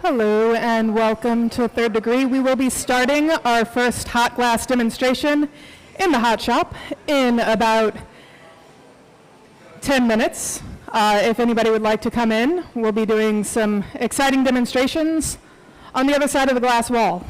Hello and welcome to Third Degree. We will be starting our first hot glass demonstration in the hot shop in about 10 minutes. If anybody would like to come in, we'll be doing some exciting demonstrations on the other side of the glass wall.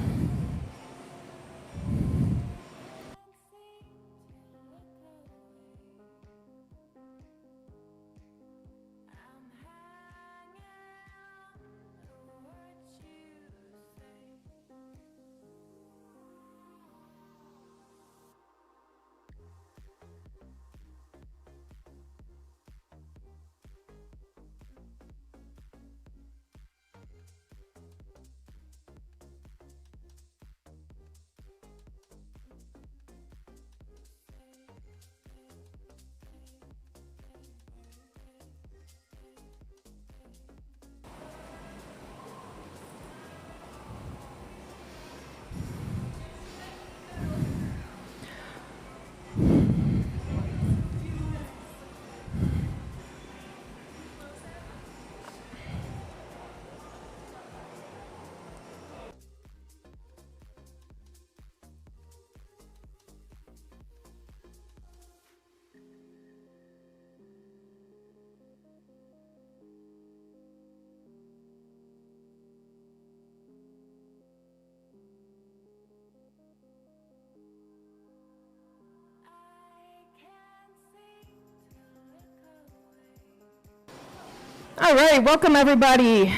All right, welcome everybody.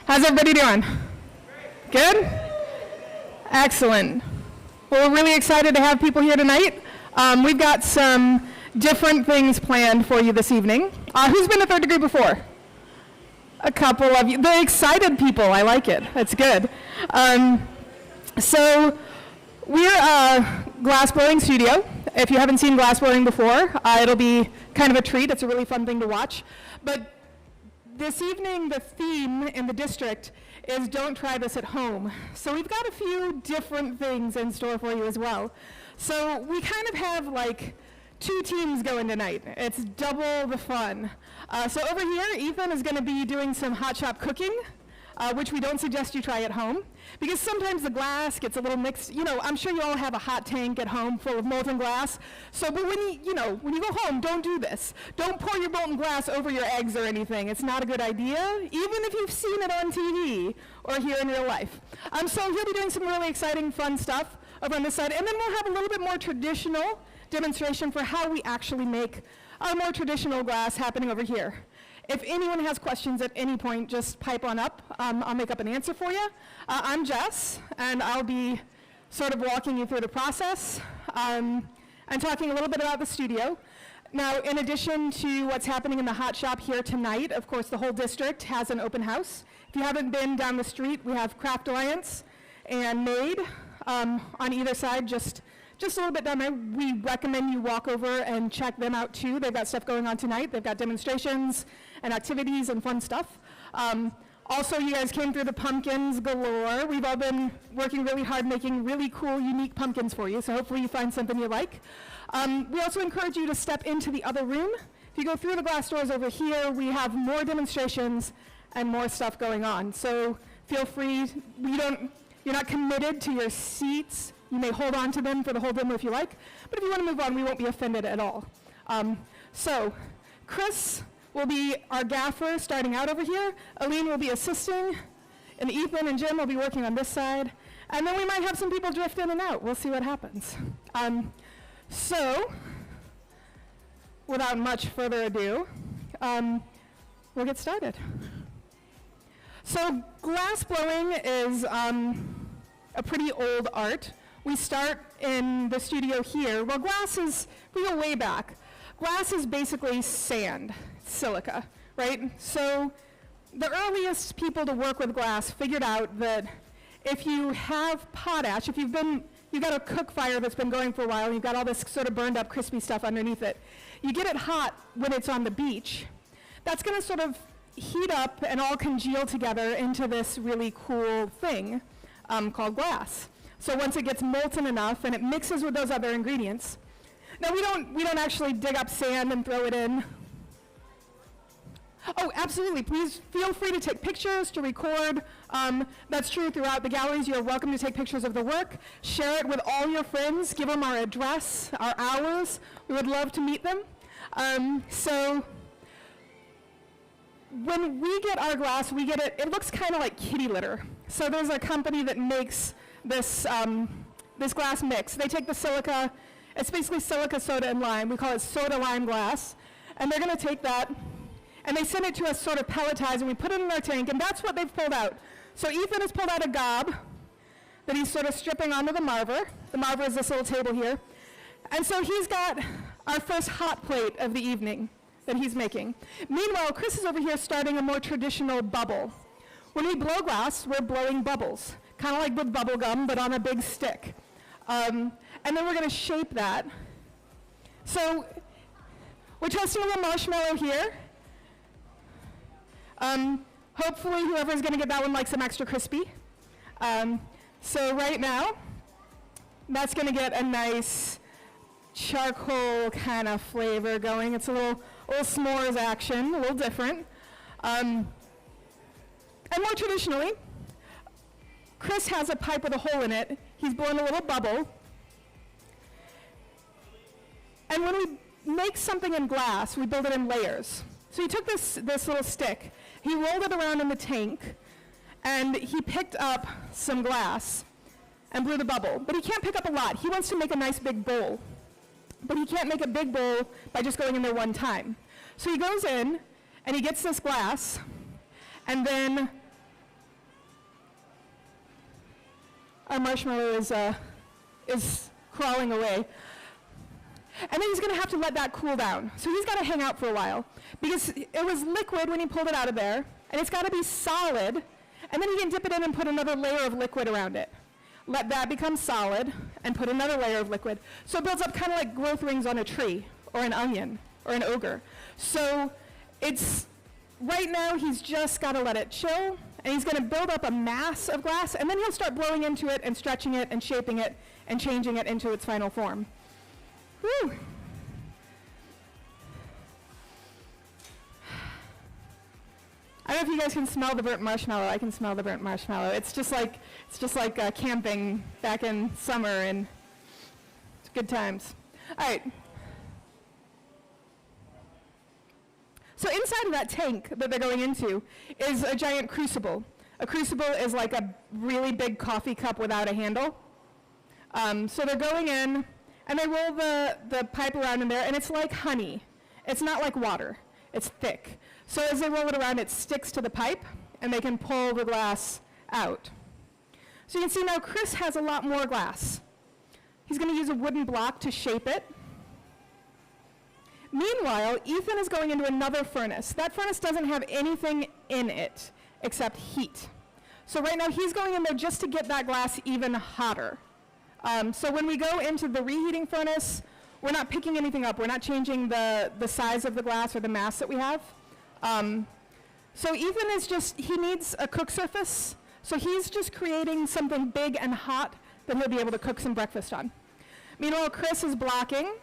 How's everybody doing? Good? Excellent. Well, we're really excited to have people here tonight. We've got some different things planned for you this evening. Who's been to Third Degree before? A couple of you. The excited people, I like it. That's good. So we're a glass blowing studio. If you haven't seen glass blowing before, it'll be kind of a treat. It's a really fun thing to watch. But this evening, the theme in the district is don't try this at home. So we've got a few different things in store for you as well. So we kind of have like two teams going tonight. It's double the fun. So over here, Ethan is going to be doing some hot shop cooking, which we don't suggest you try at home, because sometimes the glass gets a little mixed. You know, I'm sure you all have a hot tank at home full of molten glass. So, but when you go home, don't do this. Don't pour your molten glass over your eggs or anything. It's not a good idea, even if you've seen it on TV or here in real life. So he'll be doing some really exciting, fun stuff over on this side, and then we'll have a little bit more traditional demonstration for how we actually make our more traditional glass happening over here. If anyone has questions at any point, just pipe on up. I'll make up an answer for you. I'm Jess, and I'll be sort of walking you through the process and talking a little bit about the studio. Now, in addition to what's happening in the hot shop here tonight, of course, the whole district has an open house. If you haven't been down the street, we have Craft Alliance and Made on either side, just a little bit down there. We recommend you walk over and check them out too. They've got stuff going on tonight. They've got demonstrations and activities and fun stuff. Also, you guys came through the pumpkins galore. We've all been working really hard making really cool, unique pumpkins for you, so hopefully you find something you like. We also encourage you to step into the other room. If you go through the glass doors over here, we have more demonstrations and more stuff going on. So feel free. You're not committed to your seats. You may hold on to them for the whole demo if you like, but if you want to move on, we won't be offended at all. So Chris will be our gaffer starting out over here. Aline will be assisting, and Ethan and Jim will be working on this side. And then we might have some people drift in and out. We'll see what happens. So without much further ado, we'll get started. So glass blowing is a pretty old art. We start in the studio here. Well, we go way back. Glass is basically sand, silica, right? So the earliest people to work with glass figured out that if you have potash, if you've got a cook fire that's been going for a while, and you've got all this sort of burned up crispy stuff underneath it, you get it hot when it's on the beach, that's gonna sort of heat up and all congeal together into this really cool thing called glass. So once it gets molten enough and it mixes with those other ingredients, now we don't actually dig up sand and throw it in. Oh, absolutely. Please feel free to take pictures, to record. That's true throughout the galleries. You're welcome to take pictures of the work. Share it with all your friends. Give them our address, our hours. We would love to meet them. So when we get our glass, we get it, it looks kind of like kitty litter. So there's a company that makes this, this glass mix. They take the silica, it's basically silica, soda, and lime. We call it soda lime glass. And they're going to take that, and they send it to us sort of pelletized, and we put it in our tank, and that's what they've pulled out. So Ethan has pulled out a gob that he's sort of stripping onto the marver. The marver is this little table here. And so he's got our first hot plate of the evening that he's making. Meanwhile, Chris is over here starting a more traditional bubble. When we blow glass, we're blowing bubbles, kind of like with bubble gum, but on a big stick. And then we're going to shape that. So we're testing a little marshmallow here. Hopefully whoever's going to get that one likes some extra crispy. So right now, that's going to get a nice charcoal kind of flavor going. It's a little s'mores action, a little different. And more traditionally, Chris has a pipe with a hole in it. He's blowing a little bubble. And when we make something in glass, we build it in layers. So he took this little stick, he rolled it around in the tank, and he picked up some glass and blew the bubble. But he can't pick up a lot. He wants to make a nice big bowl. But he can't make a big bowl by just going in there one time. So he goes in, and he gets this glass, and then our marshmallow is crawling away. And then he's going to have to let that cool down. So he's got to hang out for a while, because it was liquid when he pulled it out of there, and it's got to be solid, and then he can dip it in and put another layer of liquid around it. Let that become solid, and put another layer of liquid. So it builds up kind of like growth rings on a tree, or an onion, or an ogre. So it's, right now he's just got to let it chill, and he's going to build up a mass of glass, and then he'll start blowing into it, and stretching it, and shaping it, and changing it into its final form. Woo. I don't know if you guys can smell the burnt marshmallow. I can smell the burnt marshmallow. It's just like camping back in summer, and it's good times. All right. So inside of that tank that they're going into is a giant crucible. A crucible is like a really big coffee cup without a handle. So they're going in, and they roll the pipe around in there, and it's like honey. It's not like water. It's thick. So as they roll it around, it sticks to the pipe, and they can pull the glass out. So you can see now Chris has a lot more glass. He's going to use a wooden block to shape it. Meanwhile, Ethan is going into another furnace. That furnace doesn't have anything in it except heat. So right now he's going in there just to get that glass even hotter. So when we go into the reheating furnace, we're not picking anything up. We're not changing the size of the glass or the mass that we have. So Ethan is just, he needs a cook surface. So he's just creating something big and hot that he'll be able to cook some breakfast on. Meanwhile, Chris is blocking.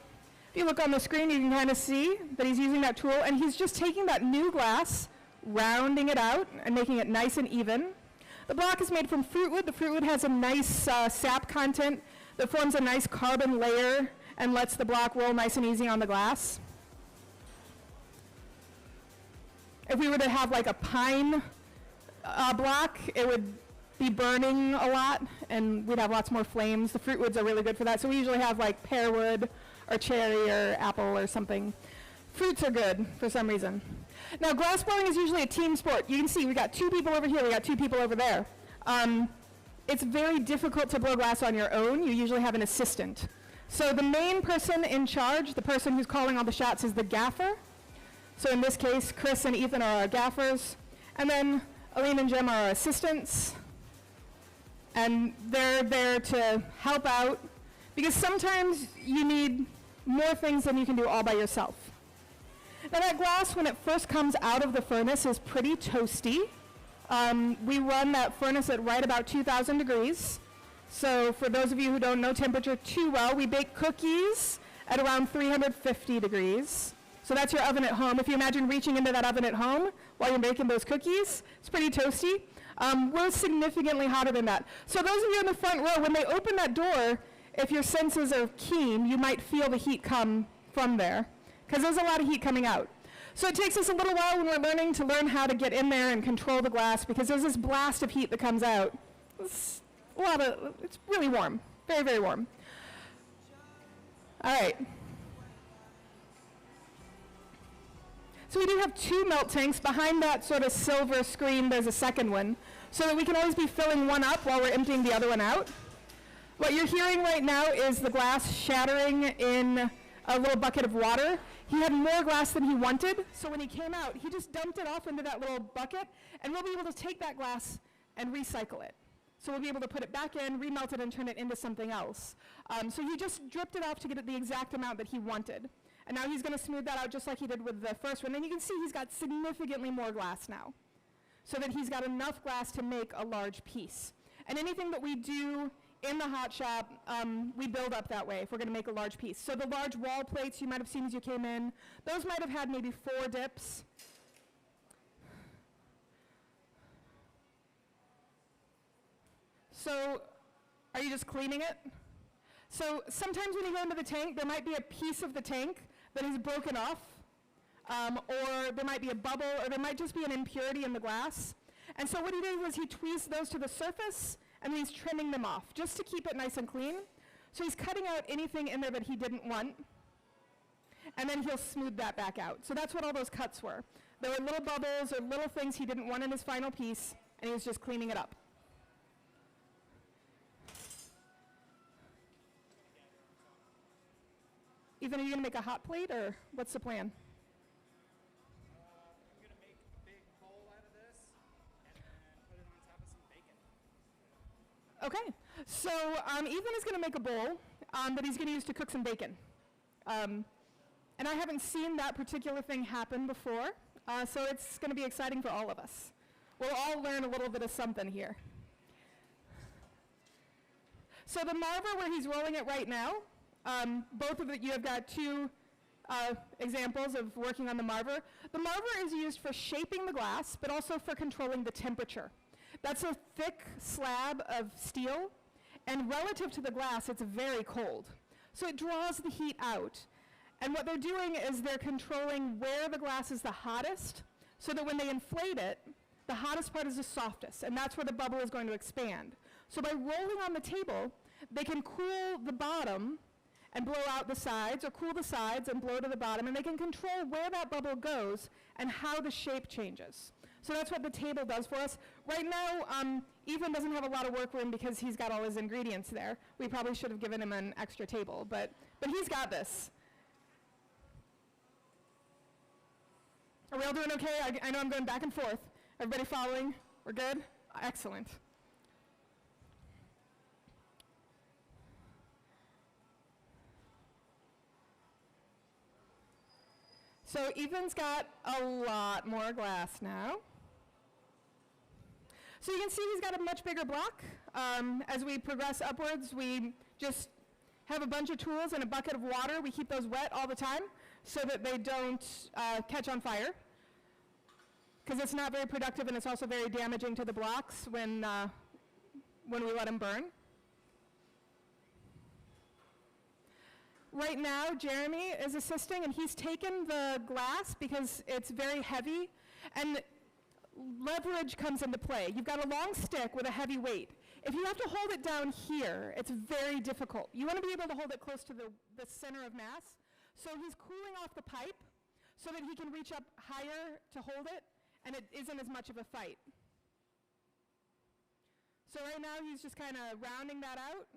If you look on the screen, you can kind of see that he's using that tool, and he's just taking that new glass, rounding it out, and making it nice and even. The block is made from fruit wood. The fruit wood has a nice sap content that forms a nice carbon layer and lets the block roll nice and easy on the glass. If we were to have like a pine block, it would be burning a lot, and we'd have lots more flames. The fruit woods are really good for that, so we usually have like pear wood or cherry or apple or something. Fruits are good for some reason. Now, glass blowing is usually a team sport. You can see we got 2 people over here, we got 2 people over there. It's very difficult to blow glass on your own. You usually have an assistant. So the main person in charge, the person who's calling all the shots, is the gaffer. So in this case, Chris and Ethan are our gaffers. And then Aline and Jim are our assistants. And they're there to help out, because sometimes you need more things than you can do all by yourself. Now that glass, when it first comes out of the furnace, is pretty toasty. We run that furnace at right about 2,000 degrees. So for those of you who don't know temperature too well, we bake cookies at around 350 degrees. So that's your oven at home. If you imagine reaching into that oven at home while you're making those cookies, it's pretty toasty. We're significantly hotter than that. So those of you in the front row, when they open that door, if your senses are keen, you might feel the heat come from there, because there's a lot of heat coming out. So it takes us a little while when we're learning to learn how to get in there and control the glass, because there's this blast of heat that comes out. It's really warm, very, very warm. All right. So we do have 2 melt tanks. Behind that sort of silver screen, there's a second one, so that we can always be filling one up while we're emptying the other one out. What you're hearing right now is the glass shattering in a little bucket of water. He had more glass than he wanted, so when he came out, he just dumped it off into that little bucket, and we'll be able to take that glass and recycle it. So we'll be able to put it back in, remelt it, and turn it into something else. So he just dripped it off to get it the exact amount that he wanted. And now he's going to smooth that out just like he did with the first one. And you can see he's got significantly more glass now, so that he's got enough glass to make a large piece. And anything that we do in the hot shop, we build up that way if we're going to make a large piece. So the large wall plates you might have seen as you came in, those might have had maybe 4 dips. So are you just cleaning it? So sometimes when you go into the tank, there might be a piece of the tank that is broken off, or there might be a bubble, or there might just be an impurity in the glass. And so what he did was he tweezed those to the surface, and then he's trimming them off just to keep it nice and clean. So he's cutting out anything in there that he didn't want, and then he'll smooth that back out. So that's what all those cuts were. There were little bubbles or little things he didn't want in his final piece, and he was just cleaning it up. Ethan, are you going to make a hot plate, or what's the plan? I'm going to make a big bowl out of this and then put it on top of some bacon. Okay, so Ethan is going to make a bowl that he's going to use to cook some bacon. And I haven't seen that particular thing happen before, so it's going to be exciting for all of us. We'll all learn a little bit of something here. So the marver where he's rolling it right now, both of you have got 2 examples of working on the marver. The marver is used for shaping the glass, but also for controlling the temperature. That's a thick slab of steel, and relative to the glass, it's very cold. So it draws the heat out. And what they're doing is they're controlling where the glass is the hottest, so that when they inflate it, the hottest part is the softest, and that's where the bubble is going to expand. So by rolling on the table, they can cool the bottom and blow out the sides, or cool the sides and blow to the bottom, and they can control where that bubble goes and how the shape changes. So that's what the table does for us. Right now, Ethan doesn't have a lot of work room because he's got all his ingredients there. We probably should have given him an extra table, but he's got this. Are we all doing okay? I know I'm going back and forth. Everybody following? We're good? Excellent. So Ethan's got a lot more glass now. So you can see he's got a much bigger block. As we progress upwards, we just have a bunch of tools and a bucket of water. We keep those wet all the time so that they don't catch on fire, because it's not very productive, and it's also very damaging to the blocks when we let them burn. Right now, Jeremy is assisting, and he's taken the glass because it's very heavy, and leverage comes into play. You've got a long stick with a heavy weight. If you have to hold it down here, it's very difficult. You want to be able to hold it close to the center of mass. So he's cooling off the pipe so that he can reach up higher to hold it, and it isn't as much of a fight. So right now, he's just kind of rounding that out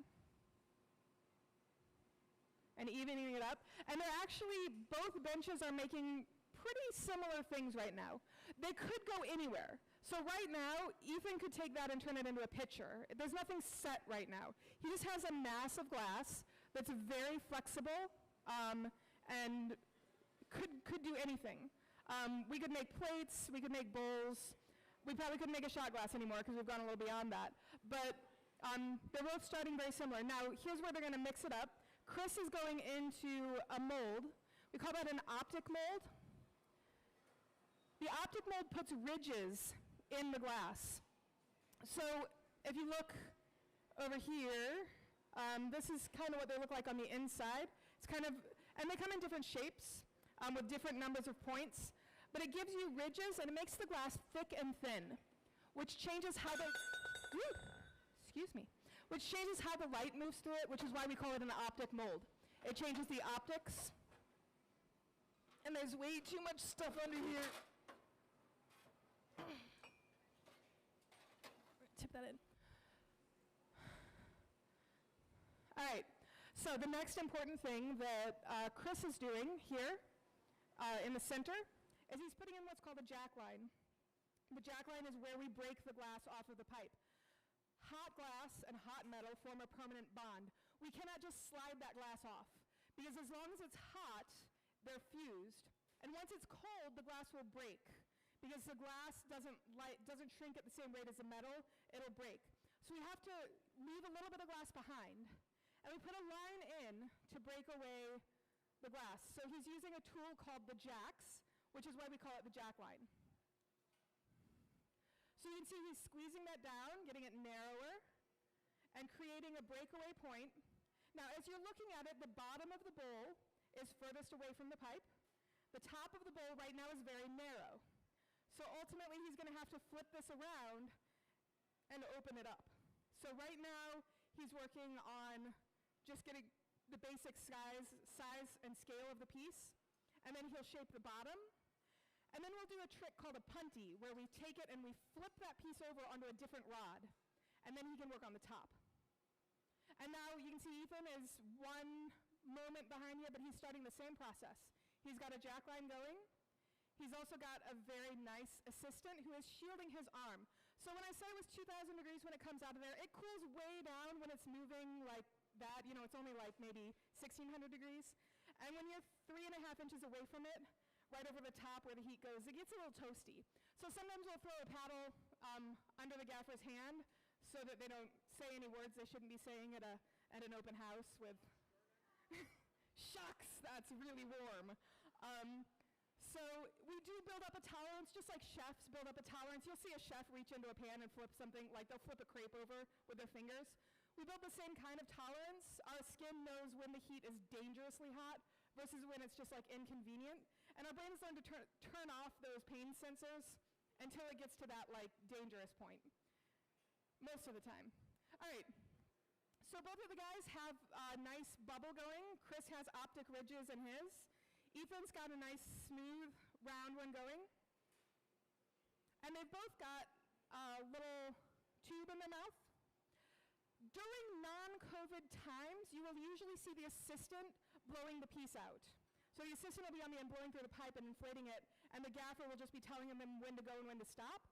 and evening it up. And they're actually, both benches are making pretty similar things right now. They could go anywhere. So right now, Ethan could take that and turn it into a pitcher. There's nothing set right now. He just has a mass of glass that's very flexible and could do anything. We could make plates, we could make bowls. We probably couldn't make a shot glass anymore because we've gone a little beyond that. But they're both starting very similar. Now, here's where they're going to mix it up. Chris is going into a mold We call that an optic mold. The optic mold puts ridges in the glass. So if you look over here, this is kind of what they look like on the inside. It's kind of, and they come in different shapes with different numbers of points, but it gives you ridges and it makes the glass thick and thin, which changes how which changes how the light moves through it, which is why we call it an optic mold. It changes the optics, and there's way too much stuff under here. Tip that in. All right, so the next important thing that Chris is doing here in the center is he's putting in what's called a jack line. The jack line is where we break the glass off of the pipe. Hot glass and hot metal form a permanent bond. We cannot just slide that glass off, because as long as it's hot, they're fused. And once it's cold, the glass will break. Because the glass doesn't shrink at the same rate as the metal, it'll break. So we have to leave a little bit of glass behind. And we put a line in to break away the glass. So he's using a tool called the jacks, which is why we call it the jack line. So you can see he's squeezing that down, getting it narrower, and creating a breakaway point. Now, as you're looking at it, the bottom of the bowl is furthest away from the pipe. The top of the bowl right now is very narrow. So ultimately, he's going to have to flip this around and open it up. So right now, he's working on just getting the basic size and scale of the piece, and then he'll shape the bottom. And then we'll do a trick called a punty, where we take it and we flip that piece over onto a different rod, and then he can work on the top. And now you can see Ethan is one moment behind you, but he's starting the same process. He's got a jack line going. He's also got a very nice assistant who is shielding his arm. So when I said it was 2,000 degrees when it comes out of there, it cools way down when it's moving like that. You know, it's only like maybe 1,600 degrees. And when you're 3.5 inches away from it, right over the top where the heat goes, it gets a little toasty. So sometimes we'll throw a paddle under the gaffer's hand so that they don't say any words they shouldn't be saying at an open house with, shucks, that's really warm. So we do build up a tolerance, just like chefs build up a tolerance. You'll see a chef reach into a pan and flip something, like they'll flip a crepe over with their fingers. We build the same kind of tolerance. Our skin knows when the heat is dangerously hot versus when it's just like inconvenient. And our brain is learned to turn off those pain sensors until it gets to that like dangerous point, most of the time. All right, so both of the guys have a nice bubble going. Chris has optic ridges in his. Ethan's got a nice smooth round one going. And they've both got a little tube in their mouth. During non-COVID times, you will usually see the assistant blowing the piece out. So the assistant will be on the end blowing through the pipe and inflating it, and the gaffer will just be telling them when to go and when to stop.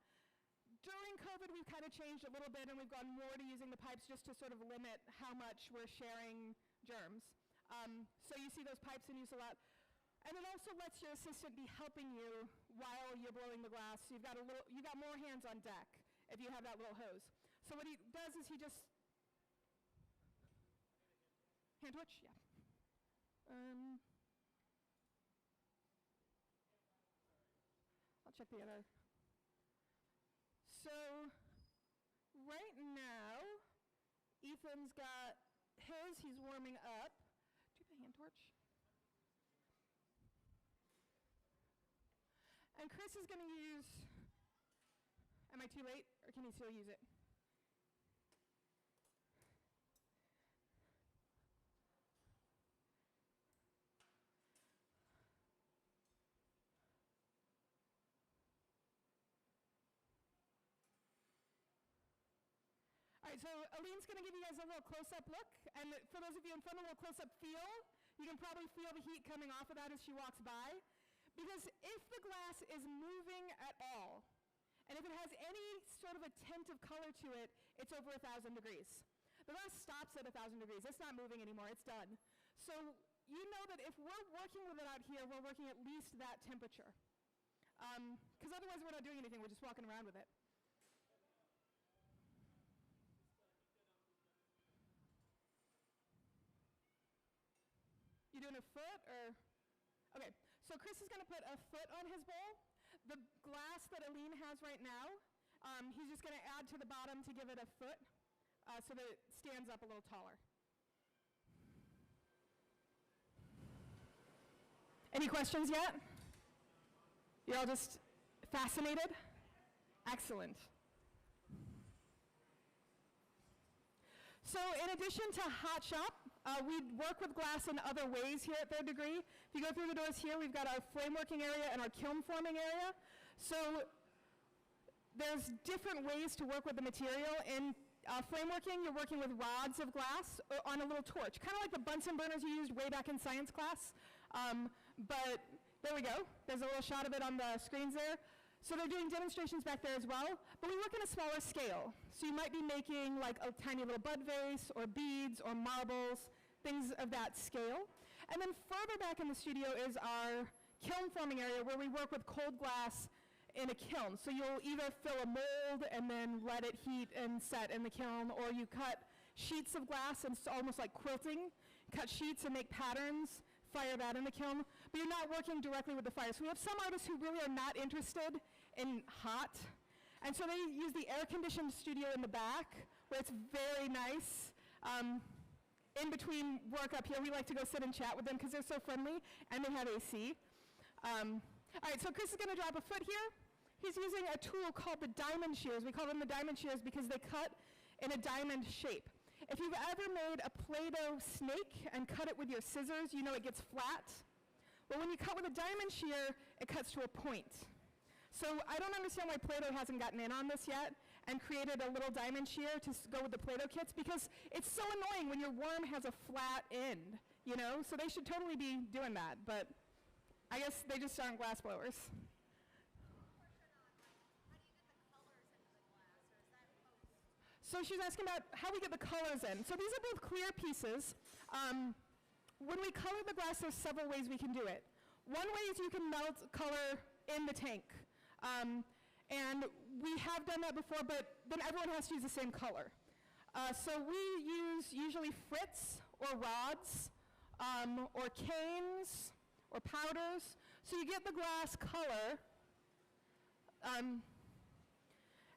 During COVID, we've kind of changed a little bit, and we've gone more to using the pipes just to sort of limit how much we're sharing germs. So you see those pipes in use a lot. And it also lets your assistant be helping you while you're blowing the glass. So you've got more hands on deck if you have that little hose. So what he does is he just hand twitch, yeah. I'll check the other. So right now, Ethan's got his, he's warming up. Do the hand torch. And Chris is going to use, am I too late, or can he still use it? All right, so Aline's going to give you guys a little close-up look, and for those of you in front, a little close-up feel. You can probably feel the heat coming off of that as she walks by. Because if the glass is moving at all, and if it has any sort of a tint of color to it, it's over 1,000 degrees. The glass stops at 1,000 degrees. It's not moving anymore. It's done. So you know that if we're working with it out here, we're working at least that temperature. Because otherwise we're not doing anything. We're just walking around with it. You doing a foot or? Okay, so Chris is going to put a foot on his bowl. The glass that Aline has right now, he's just going to add to the bottom to give it a foot so that it stands up a little taller. Any questions yet? You're all just fascinated? Excellent. So in addition to Hot Shop, we work with glass in other ways here at Third Degree. If you go through the doors here, we've got our flame working area and our kiln forming area. So there's different ways to work with the material. In flame working, you're working with rods of glass on a little torch, kind of like the Bunsen burners you used way back in science class. But there we go. There's a little shot of it on the screens there. So they're doing demonstrations back there as well, but we work in a smaller scale. So you might be making like a tiny little bud vase or beads or marbles, things of that scale. And then further back in the studio is our kiln forming area where we work with cold glass in a kiln. So you'll either fill a mold and then let it heat and set in the kiln, or you cut sheets of glass, and it's almost like quilting, cut sheets and make patterns, fire that in the kiln, but you're not working directly with the fire. So we have some artists who really are not interested in hot, and so they use the air-conditioned studio in the back, where it's very nice. In between work up here, we like to go sit and chat with them because they're so friendly, and they have AC. All right, so Chris is going to drop a foot here. He's using a tool called the diamond shears. We call them the diamond shears because they cut in a diamond shape. If you've ever made a Play-Doh snake and cut it with your scissors, you know it gets flat. Well, when you cut with a diamond shear, it cuts to a point. So I don't understand why Play-Doh hasn't gotten in on this yet and created a little diamond shear to go with the Play-Doh kits, because it's so annoying when your worm has a flat end, you know? So they should totally be doing that, but I guess they just aren't glass blowers. So she's asking about how we get the colors in. So these are both clear pieces. When we color the glass, there's several ways we can do it. One way is you can melt color in the tank. And we have done that before, but then everyone has to use the same color. So we use usually frits or rods or canes or powders. So you get the glass color.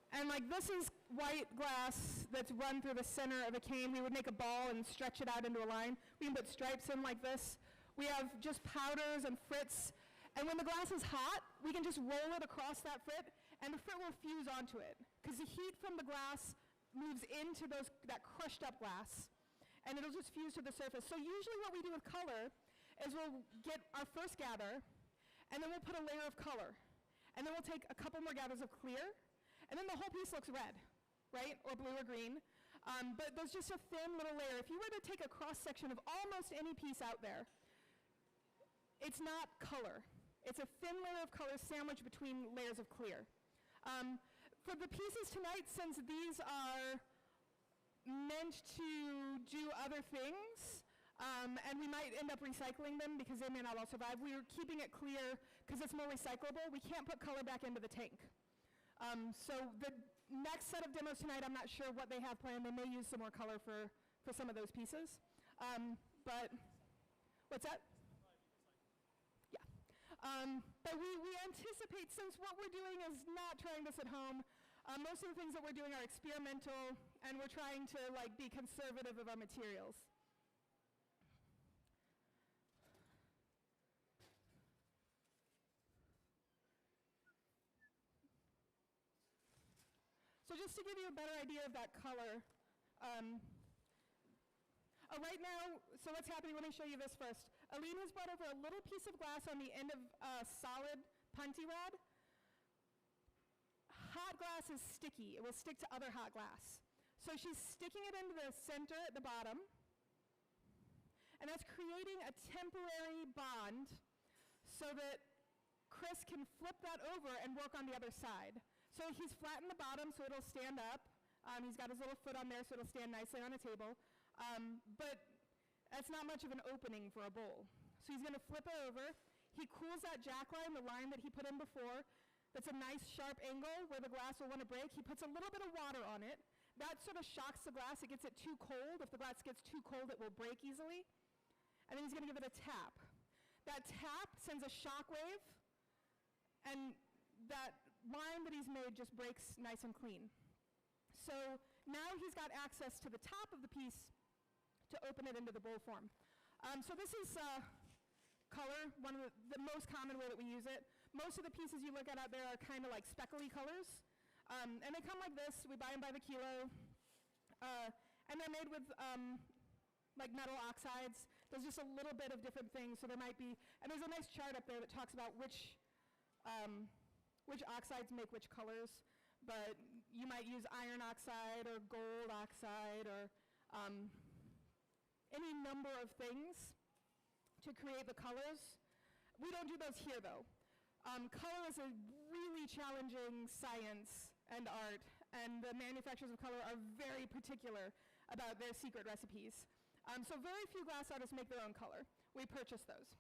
And like this is white glass that's run through the center of a cane. We would make a ball and stretch it out into a line. We can put stripes in like this. We have just powders and frits. And when the glass is hot, we can just roll it across that frit, and the frit will fuse onto it. Because the heat from the glass moves into that crushed up glass, and it'll just fuse to the surface. So usually what we do with color is we'll get our first gather, and then we'll put a layer of color. And then we'll take a couple more gathers of clear, and then the whole piece looks red, right, or blue or green. But there's just a thin little layer. If you were to take a cross-section of almost any piece out there, it's not color. It's a thin layer of color sandwiched between layers of clear. For the pieces tonight, since these are meant to do other things, and we might end up recycling them because they may not all survive, we're keeping it clear because it's more recyclable. We can't put color back into the tank. So the next set of demos tonight, I'm not sure what they have planned. They may use some more color for some of those pieces. But what's that? Yeah. But we anticipate, since what we're doing is not trying this at home, most of the things that we're doing are experimental, and we're trying to like be conservative of our materials. So just to give you a better idea of that color, right now, so what's happening, let me show you this first. Aline has brought over a little piece of glass on the end of a solid punty rod. Hot glass is sticky. It will stick to other hot glass. So she's sticking it into the center at the bottom, and that's creating a temporary bond so that Chris can flip that over and work on the other side. So he's flattened the bottom so it'll stand up. He's got his little foot on there so it'll stand nicely on a table. But that's not much of an opening for a bowl. So he's going to flip it over. He cools that jack line, the line that he put in before. That's a nice sharp angle where the glass will want to break. He puts a little bit of water on it. That sort of shocks the glass. It gets it too cold. If the glass gets too cold, it will break easily. And then he's going to give it a tap. That tap sends a shock wave, and that line that he's made just breaks nice and clean. So now he's got access to the top of the piece to open it into the bowl form. So this is color, one of the most common way that we use it. Most of the pieces you look at out there are kind of like speckly colors. And they come like this. We buy them by the kilo. And they're made with like metal oxides. There's just a little bit of different things. So there might be, and there's a nice chart up there that talks about which oxides make which colors. But you might use iron oxide or gold oxide or any number of things to create the colors. We don't do those here though. Color is a really challenging science and art, and the manufacturers of color are very particular about their secret recipes. So very few glass artists make their own color. We purchase those.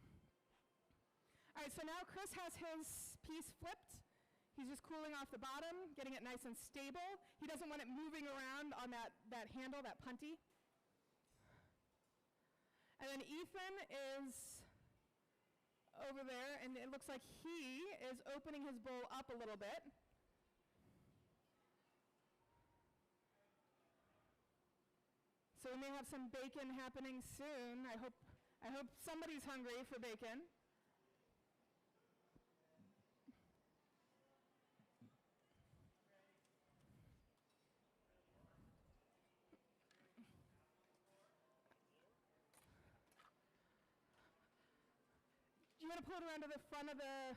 All right, so now Chris has his piece flipped. He's just cooling off the bottom, getting it nice and stable. He doesn't want it moving around on that handle, that punty. And then Ethan is over there, and it looks like he is opening his bowl up a little bit. So we may have some bacon happening soon. I hope somebody's hungry for bacon. Do you want to pull it around to the front of the...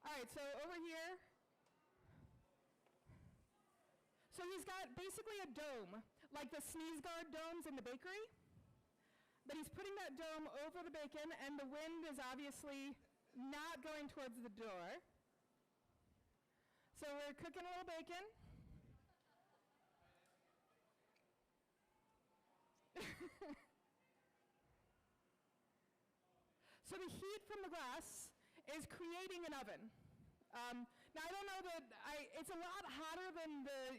All right, so over here. So he's got basically a dome, like the sneeze guard domes in the bakery. But he's putting that dome over the bacon, and the wind is obviously not going towards the door. So we're cooking a little bacon. So the heat from the glass is creating an oven. Now I don't know that it's a lot hotter than the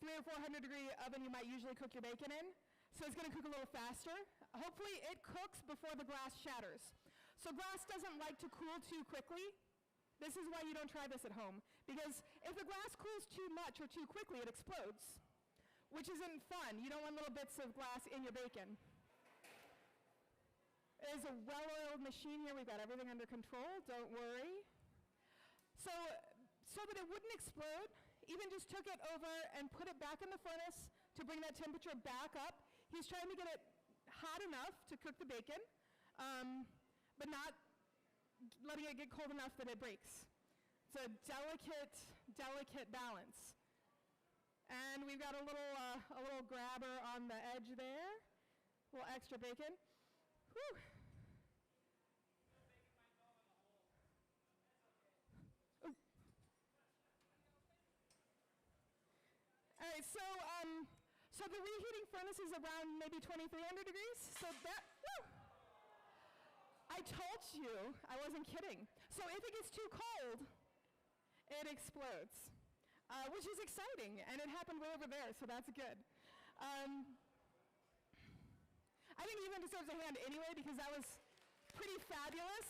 300 or 400 degree oven you might usually cook your bacon in. So it's going to cook a little faster. Hopefully it cooks before the glass shatters. So glass doesn't like to cool too quickly. This is why you don't try this at home. Because if the glass cools too much or too quickly, it explodes, which isn't fun. You don't want little bits of glass in your bacon. It is a well-oiled machine here. We've got everything under control. Don't worry. So that it wouldn't explode, Ethan just took it over and put it back in the furnace to bring that temperature back up. He's trying to get it hot enough to cook the bacon, but not letting it get cold enough that it breaks. It's a delicate, delicate balance. And we've got a little grabber on the edge there, a little extra bacon. Whew. Ooh. All right, so the reheating furnace is around maybe 2,300 degrees. So that, whew. I told you, I wasn't kidding. So if it gets too cold, it explodes, which is exciting, and it happened way over there, so that's good. I think Ethan deserves a hand anyway because that was pretty fabulous.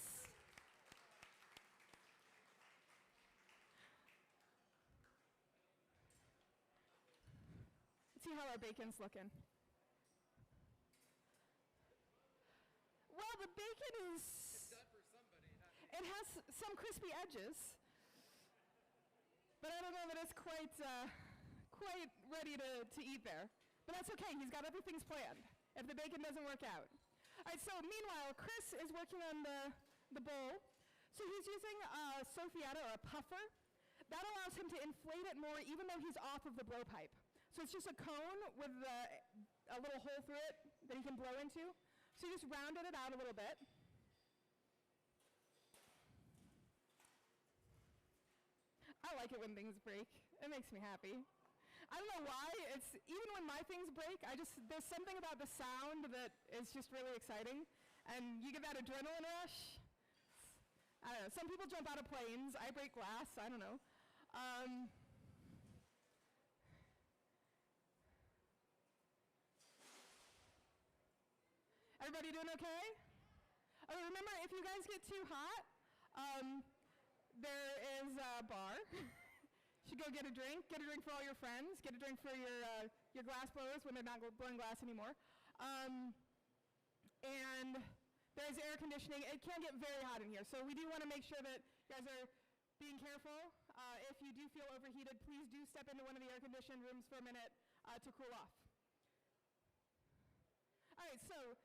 Let's see how our bacon's looking. Well, the bacon is... It's done for somebody, not me. It has some crispy edges, but I don't know that it's quite ready to eat there. But that's okay, he's got other things planned if the bacon doesn't work out. All right, so meanwhile, Chris is working on the bowl. So he's using a soffiata or a puffer. That allows him to inflate it more even though he's off of the blowpipe. So it's just a cone with a little hole through it that he can blow into. So he just rounded it out a little bit. I like it when things break. It makes me happy. I don't know why. It's even when my things break, there's something about the sound that is just really exciting, and you get that adrenaline rush. I don't know. Some people jump out of planes. I break glass. I don't know. Everybody doing okay? Oh, remember, if you guys get too hot, there is a bar. You should go get a drink. Get a drink for all your friends. Get a drink for your glass blowers when they're not blowing glass anymore. And there's air conditioning. It can get very hot in here, so we do want to make sure that you guys are being careful. If you do feel overheated, please do step into one of the air-conditioned rooms for a minute to cool off. All right, so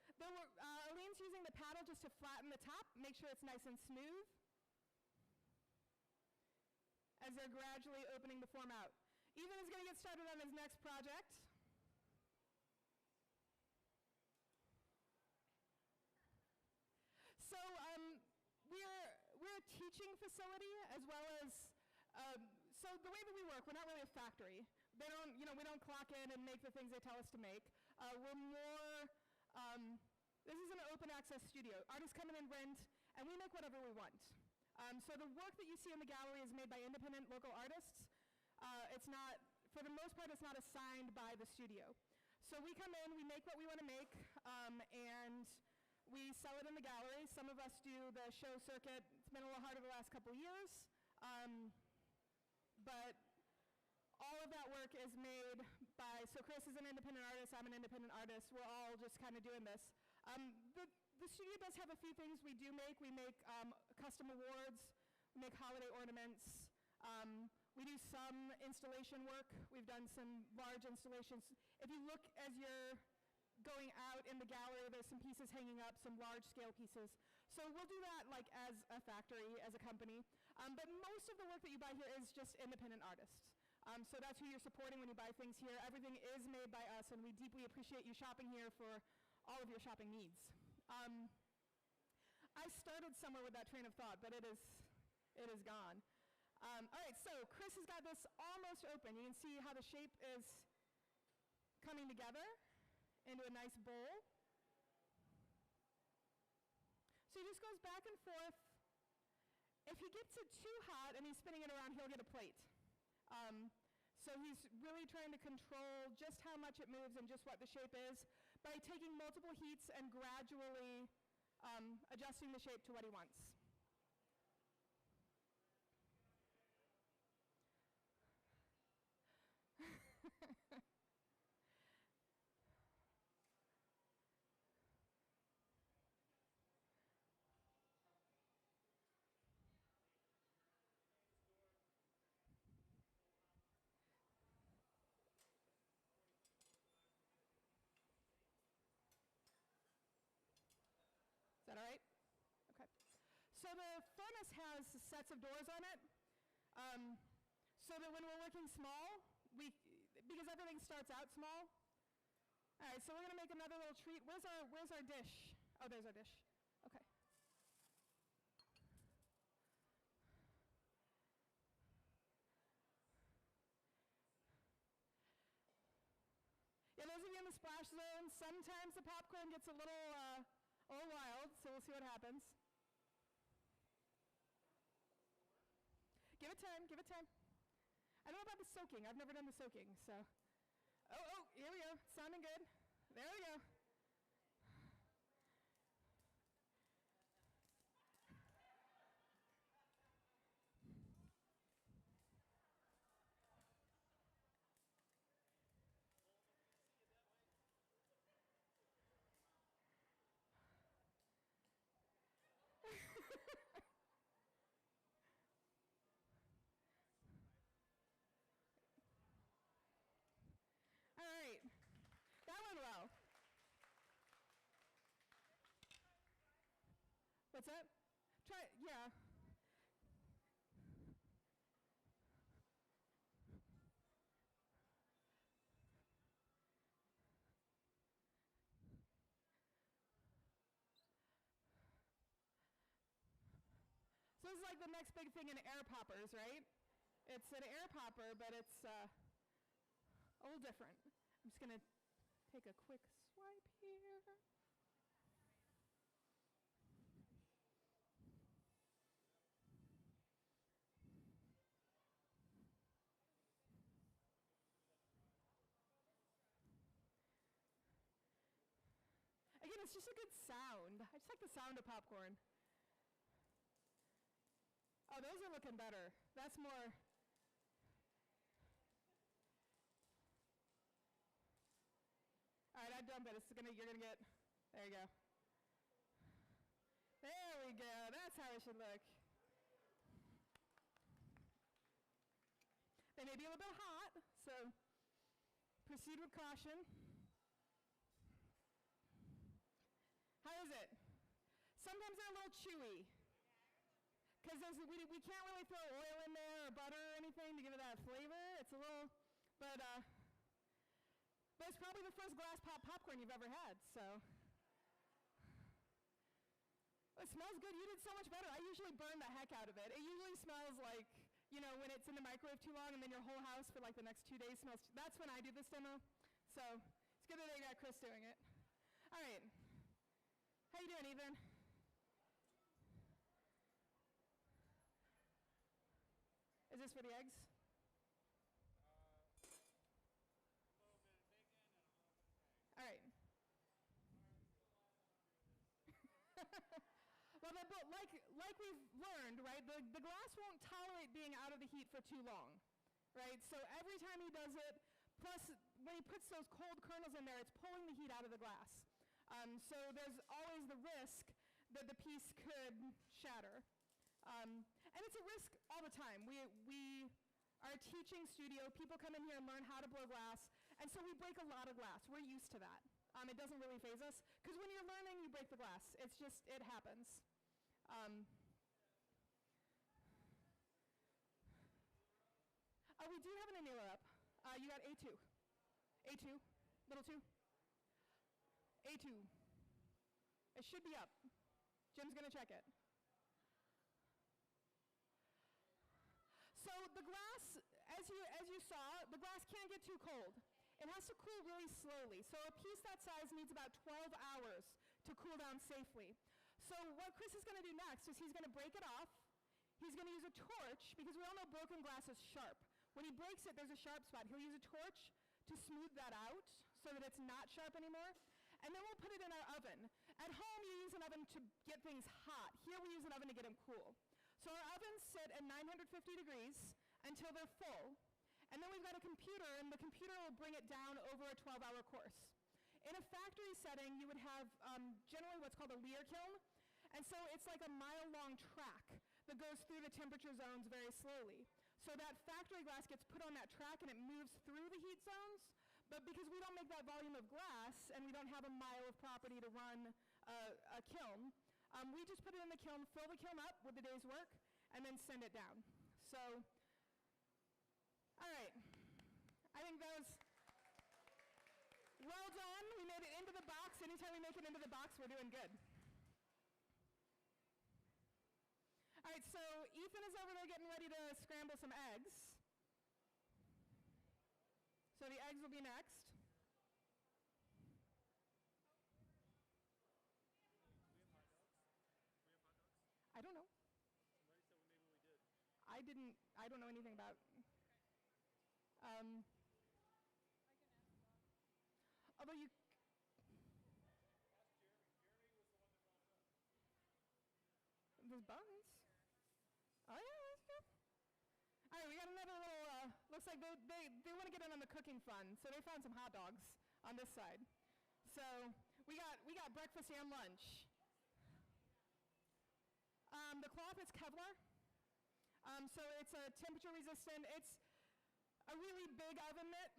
Aleen's using the paddle just to flatten the top, make sure it's nice and smooth as they're gradually opening the form out. Ethan is going to get started on his next project. So we're a teaching facility as well as, so the way that we work, we're not really a factory. We don't clock in and make the things they tell us to make. We're more, this is an open access studio. Artists come in and rent, and we make whatever we want. So the work that you see in the gallery is made by independent local artists. It's not, for the most part, it's not assigned by the studio. So we come in, we make what we want to make, and we sell it in the gallery. Some of us do the show circuit. It's been a little harder the last couple years, but all of that work is made by, so Chris is an independent artist, I'm an independent artist. We're all just kind of doing this. The studio does have a few things we do make. We make custom awards, we make holiday ornaments, we do some installation work. We've done some large installations. If you look as you're going out in the gallery, there's some pieces hanging up, some large scale pieces. So we'll do that like as a factory, as a company. But most of the work that you buy here is just independent artists. So that's who you're supporting when you buy things here. Everything is made by us, and we deeply appreciate you shopping here for all of your shopping needs. I started somewhere with that train of thought, but it is gone. All right, so Chris has got this almost open. You can see how the shape is coming together into a nice bowl. So he just goes back and forth. If he gets it too hot and he's spinning it around, he'll get a plate. So he's really trying to control just how much it moves and just what the shape is by taking multiple heats and gradually adjusting the shape to what he wants. Is that all right? Okay. So the furnace has sets of doors on it, so that when we're working small, because everything starts out small. All right, so we're gonna make another little treat. Where's our dish? Oh, there's our dish. Okay. Yeah, those of you in the splash zone, sometimes the popcorn gets a little wild, so we'll see what happens. Give it time, give it time. I don't know about the soaking. I've never done the soaking, so. Oh, here we go. Sounding good. There we go. All right, that went well. What's that? Try, yeah. So this is like the next big thing in air poppers, right? It's an air popper, but it's a little different. I'm just gonna take a quick swipe here. Again, It's just a good sound. I just like the sound of popcorn. Oh, those are looking better. That's more. All right, I dumped it. You're gonna get, there you go. There we go. That's how it should look. They may be a little bit hot, so proceed with caution. How is it? Sometimes they're a little chewy, because we can't really throw oil in there or butter or anything to give it that flavor. It's a little, but it's probably the first glass popcorn you've ever had, so. It smells good. You did so much better. I usually burn the heck out of it. It usually smells like, you know, when it's in the microwave too long and then your whole house for like the next 2 days smells. That's when I do this demo. So it's good that I got Chris doing it. All right. How you doing, Ethan? Is this for the eggs? A little bit of bacon and a little bit of egg. All right. Well, but like we've learned, right, the glass won't tolerate being out of the heat for too long, right? So every time he does it, plus when he puts those cold kernels in there, it's pulling the heat out of the glass. So there's always the risk that the piece could shatter. And it's a risk all the time. We are a teaching studio. People come in here and learn how to blow glass, and so we break a lot of glass. We're used to that. It doesn't really faze us, because when you're learning, you break the glass. It's just, it happens. Oh, we do have an annealer up. You got A2. A2, little 2. A2. It should be up. Jim's gonna check it. So the glass, as you saw, the glass can't get too cold. It has to cool really slowly. So a piece that size needs about 12 hours to cool down safely. So what Chris is going to do next is he's going to break it off. He's going to use a torch, because we all know broken glass is sharp. When he breaks it, there's a sharp spot. He'll use a torch to smooth that out so that it's not sharp anymore. And then we'll put it in our oven. At home, you use an oven to get things hot. Here, we use an oven to get them cool. So our ovens sit at 950 degrees until they're full. And then we've got a computer, and the computer will bring it down over a 12-hour course. In a factory setting, you would have generally what's called a Lear kiln. And so it's like a mile-long track that goes through the temperature zones very slowly. So that factory glass gets put on that track, and it moves through the heat zones. But because we don't make that volume of glass, and we don't have a mile of property to run a kiln, we just put it in the kiln, fill the kiln up with the day's work, and then send it down. So, all right. I think that was well done. We made it into the box. Anytime we make it into the box, we're doing good. All right, so Ethan is over there getting ready to scramble some eggs. So the eggs will be next. We have hot dogs? We have hot dogs? I don't know. Somebody said maybe we did. I don't know anything about. I can ask Bob. Although you, Ask Jeremy. Jeremy was the one that brought it up. there's buns. Oh yeah, that's good. All right, we got another little, looks like they want to get in on the cooking fun, so they found some hot dogs on this side. So we got breakfast and lunch. The cloth is Kevlar, so it's a temperature resistant. It's a really big oven mitt.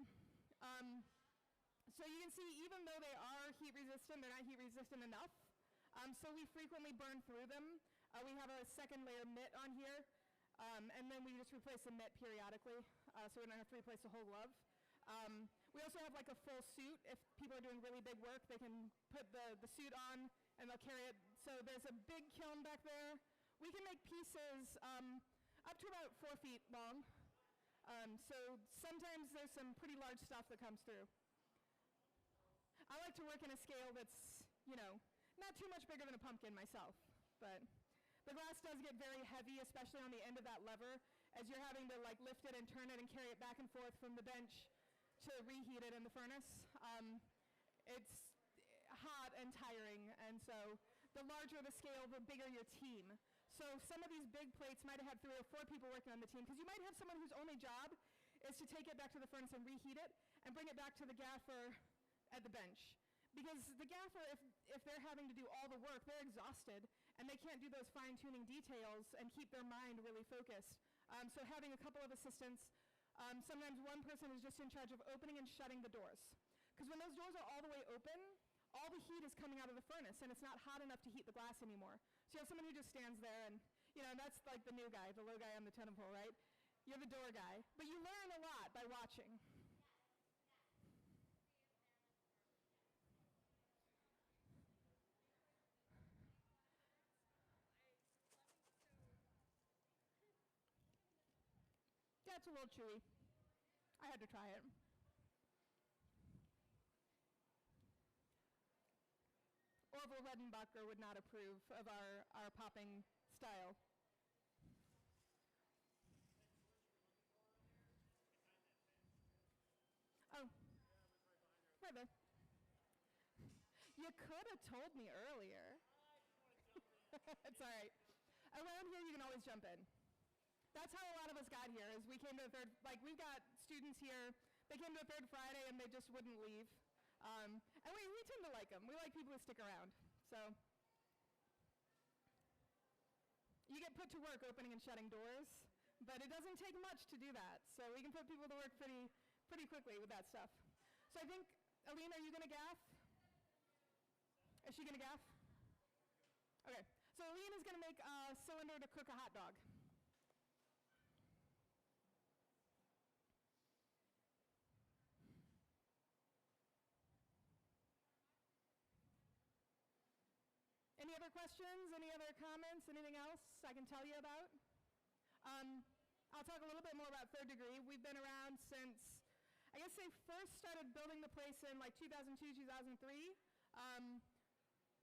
So you can see, even though they are heat resistant, they're not heat resistant enough. So we frequently burn through them. We have a second layer mitt on here, and then we just replace the mitt periodically, so we don't have to replace the whole glove. We also have like a full suit. If people are doing really big work, they can put the suit on and they'll carry it. So there's a big kiln back there. We can make pieces up to about 4 feet long. So sometimes there's some pretty large stuff that comes through. I like to work in a scale that's, you know, not too much bigger than a pumpkin myself, but the glass does get very heavy, especially on the end of that lever, as you're having to like lift it and turn it and carry it back and forth from the bench to reheat it in the furnace. It's hot. lot and tiring, and so the larger the scale, the bigger your team. So some of these big plates might have had 3 or 4 people working on the team, because you might have someone whose only job is to take it back to the furnace and reheat it and bring it back to the gaffer at the bench. Because the gaffer, if they're having to do all the work, they're exhausted, and they can't do those fine-tuning details and keep their mind really focused. So having a couple of assistants, sometimes one person is just in charge of opening and shutting the doors. Because when those doors are all the way open, all the heat is coming out of the furnace, and it's not hot enough to heat the glass anymore. So you have someone who just stands there, and that's like the new guy, the low guy on the totem pole, right? You're the door guy. But you learn a lot by watching. Yeah, it's a little chewy. I had to try it. Orville Redenbacher would not approve of our popping style. Oh, right there. You could have told me earlier. It's all right. Around here, you can always jump in. That's how a lot of us got here, is we came to the third, we've got students here, they came to the third Friday and they just wouldn't leave. And we tend to like them. We like people who stick around. So you get put to work opening and shutting doors, but it doesn't take much to do that. So we can put people to work pretty quickly with that stuff. So I think, Aline, are you going to gaff? Is she going to gaff? Okay. So Aline is going to make a cylinder to cook a hot dog. Any other questions? Any other comments? Anything else I can tell you about? I'll talk a little bit more about third degree. We've been around since, I guess they first started building the place in 2002, 2003.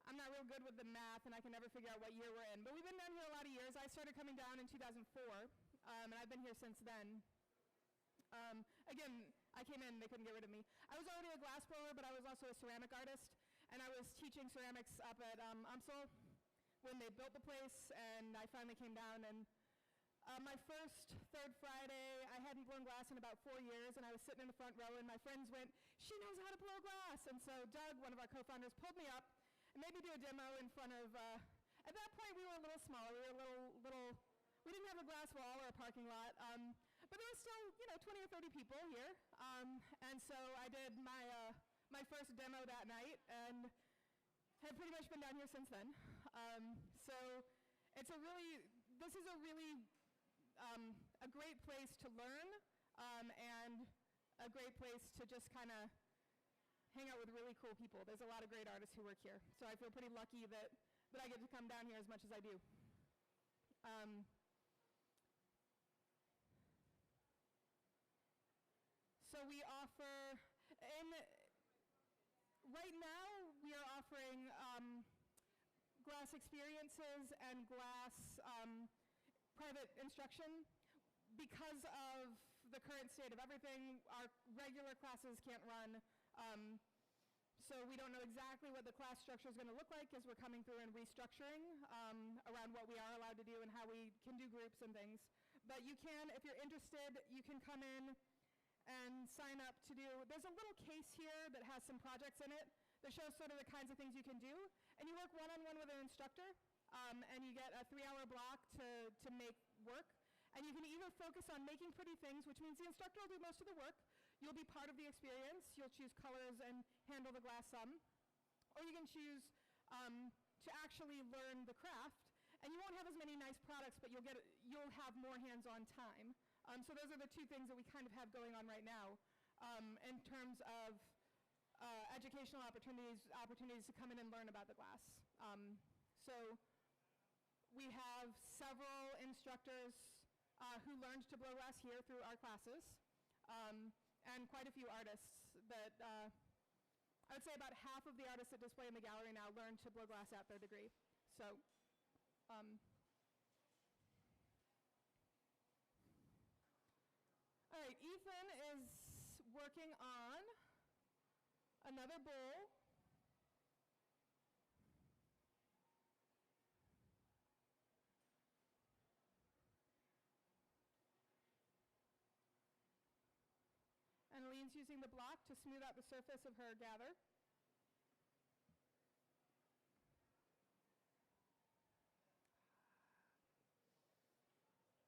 I'm not real good with the math, and I can never figure out what year we're in. But we've been down here a lot of years. I started coming down in 2004, and I've been here since then. Again, I came in, they couldn't get rid of me. I was already a glass blower, but I was also a ceramic artist, and I was teaching ceramics up at UMSL when they built the place, and I finally came down, and my first third Friday, I hadn't blown glass in about 4 years, and I was sitting in the front row, and my friends went, "She knows how to blow glass," and so Doug, one of our co-founders, pulled me up and made me do a demo in front of, at that point we were a little smaller, we were we didn't have a glass wall or a parking lot, but there was still, 20 or 30 people here. And so I did my first demo that night and have pretty much been down here since then. So this is a really a great place to learn and a great place to just kind of hang out with really cool people. There's a lot of great artists who work here. So I feel pretty lucky that I get to come down here as much as I do. So we offer, right now we are offering glass experiences and glass private instruction. Because of the current state of everything, our regular classes can't run. So we don't know exactly what the class structure is going to look like as we're coming through and restructuring around what we are allowed to do and how we can do groups and things. But you can, if you're interested, you can come in and sign up to do, there's a little case here that has some projects in it that shows sort of the kinds of things you can do. And you work one-on-one with an instructor, and you get a 3-hour block to make work. And you can either focus on making pretty things, which means the instructor will do most of the work. You'll be part of the experience. You'll choose colors and handle the glass some. Or you can choose to actually learn the craft. And you won't have as many nice products, but you'll have more hands-on time. So those are the two things that we kind of have going on right now in terms of educational opportunities to come in and learn about the glass. So we have several instructors who learned to blow glass here through our classes, and quite a few artists that, I would say about half of the artists that display in the gallery now learned to blow glass at third degree. So, all right, Ethan is working on another bowl. means using the block to smooth out the surface of her gather.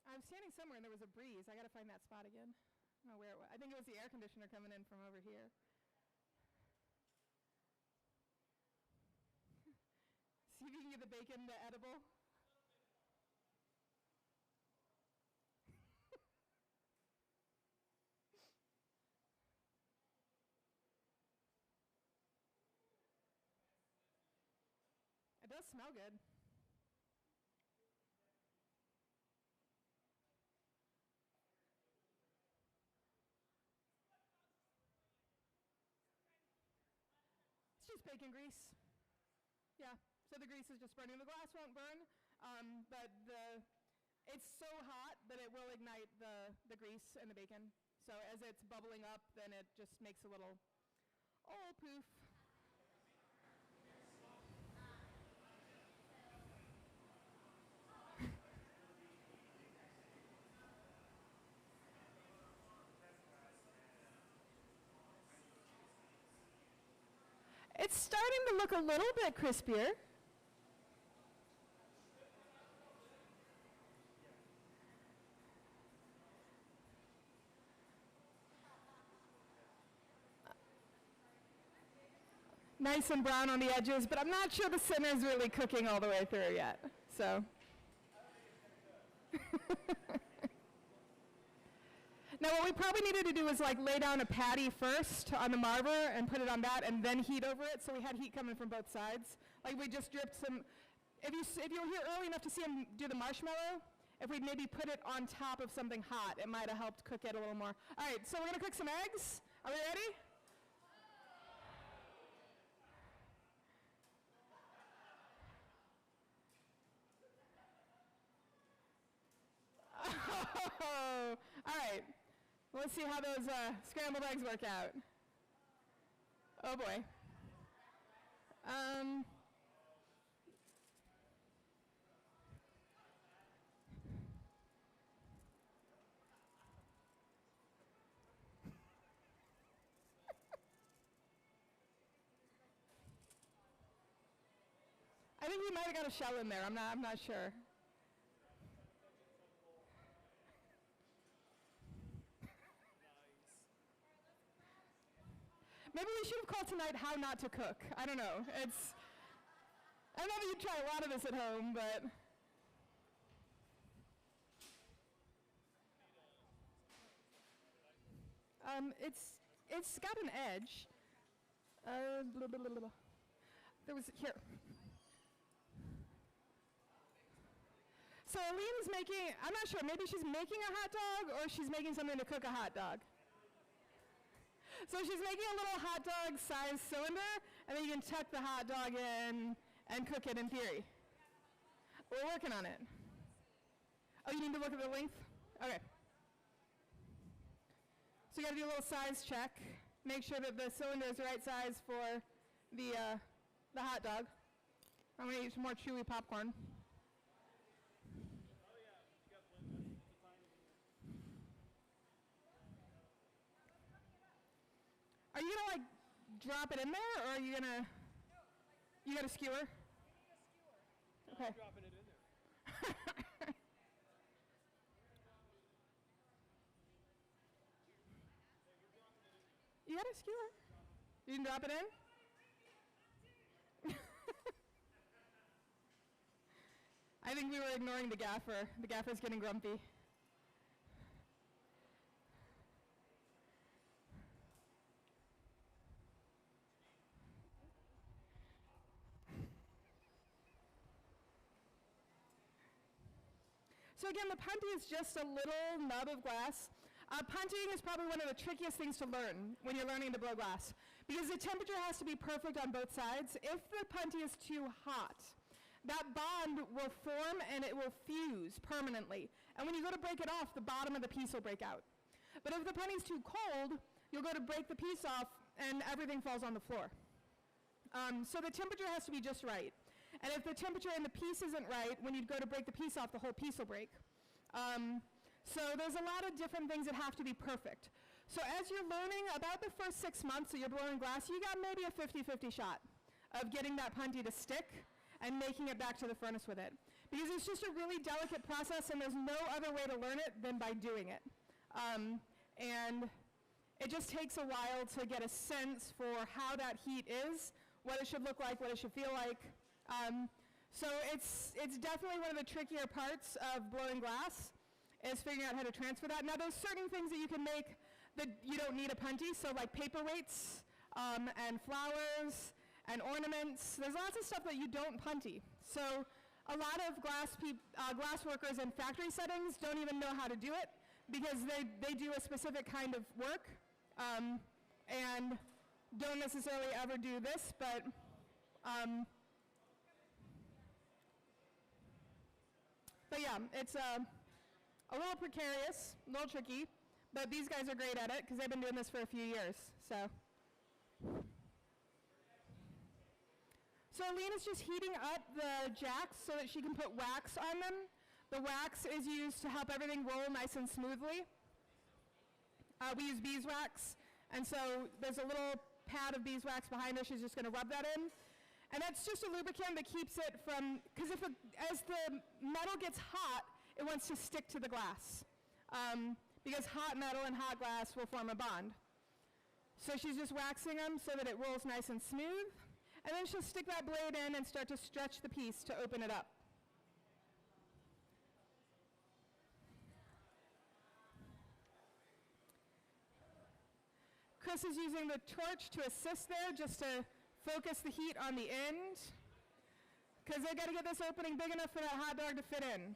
I'm standing somewhere and there was a breeze. I got to find that spot again. I don't know where it was. I think it was the air conditioner coming in from over here. See if you can get the bacon to edible. It does smell good. It's just bacon grease. Yeah, so the grease is just burning. The glass won't burn, but it's so hot that it will ignite the grease and the bacon. So as it's bubbling up, then it just makes a little, oh, poof. It's starting to look a little bit crispier. Nice and brown on the edges, but I'm not sure the center is really cooking all the way through yet. So. Now what we probably needed to do is like lay down a patty first on the marver and put it on that and then heat over it, so we had heat coming from both sides. Like we just dripped some, if you were here early enough to see him do the marshmallow, if we'd maybe put it on top of something hot, it might have helped cook it a little more. All right, so we're gonna cook some eggs. Are we ready? Oh, all right. Let's see how those scrambled eggs work out. Oh boy. I think we might have got a shell in there. I'm not sure. Maybe we should have called tonight how not to cook. I don't know. I don't know if you try a lot of this at home, but. It's got an edge. Blah, blah, blah, blah. There was, here. So Aline's making, I'm not sure, maybe she's making a hot dog or she's making something to cook a hot dog. So she's making a little hot dog size cylinder, and then you can tuck the hot dog in and cook it in theory. We're working on it. Oh, you need to look at the length? Okay. So you gotta do a little size check. Make sure that the cylinder is the right size for the hot dog. I'm gonna eat some more chewy popcorn. Are you gonna like drop it in there, or are you gonna? You got a skewer? Okay. I'm dropping it in there. You got a skewer? You can drop it in? I think we were ignoring the gaffer. The gaffer's getting grumpy. So again, the punty is just a little nub of glass. Puntying is probably one of the trickiest things to learn when you're learning to blow glass, because the temperature has to be perfect on both sides. If the punty is too hot, that bond will form and it will fuse permanently. And when you go to break it off, the bottom of the piece will break out. But if the punty is too cold, you'll go to break the piece off and everything falls on the floor. So the temperature has to be just right. And if the temperature in the piece isn't right, when you go to break the piece off, the whole piece will break. So there's a lot of different things that have to be perfect. So as you're learning, about the first 6 months that you're blowing glass, you got maybe a 50-50 shot of getting that punty to stick and making it back to the furnace with it. Because it's just a really delicate process, and there's no other way to learn it than by doing it. And it just takes a while to get a sense for how that heat is, what it should look like, what it should feel like. So it's definitely one of the trickier parts of blowing glass, is figuring out how to transfer that. Now, there's certain things that you can make that you don't need a punty, so like paperweights and flowers and ornaments. There's lots of stuff that you don't punty. So a lot of glass workers in factory settings don't even know how to do it because they do a specific kind of work and don't necessarily ever do this, but yeah, it's a little precarious, a little tricky, but these guys are great at it because they've been doing this for a few years. So Aline is just heating up the jacks so that she can put wax on them. The wax is used to help everything roll nice and smoothly. We use beeswax, and so there's a little pad of beeswax behind her. She's just going to rub that in. And that's just a lubricant that keeps it from, because as the metal gets hot, it wants to stick to the glass. Because hot metal and hot glass will form a bond. So she's just waxing them so that it rolls nice and smooth. And then she'll stick that blade in and start to stretch the piece to open it up. Chris is using the torch to assist there, just to focus the heat on the end, because they've got to get this opening big enough for that hot dog to fit in.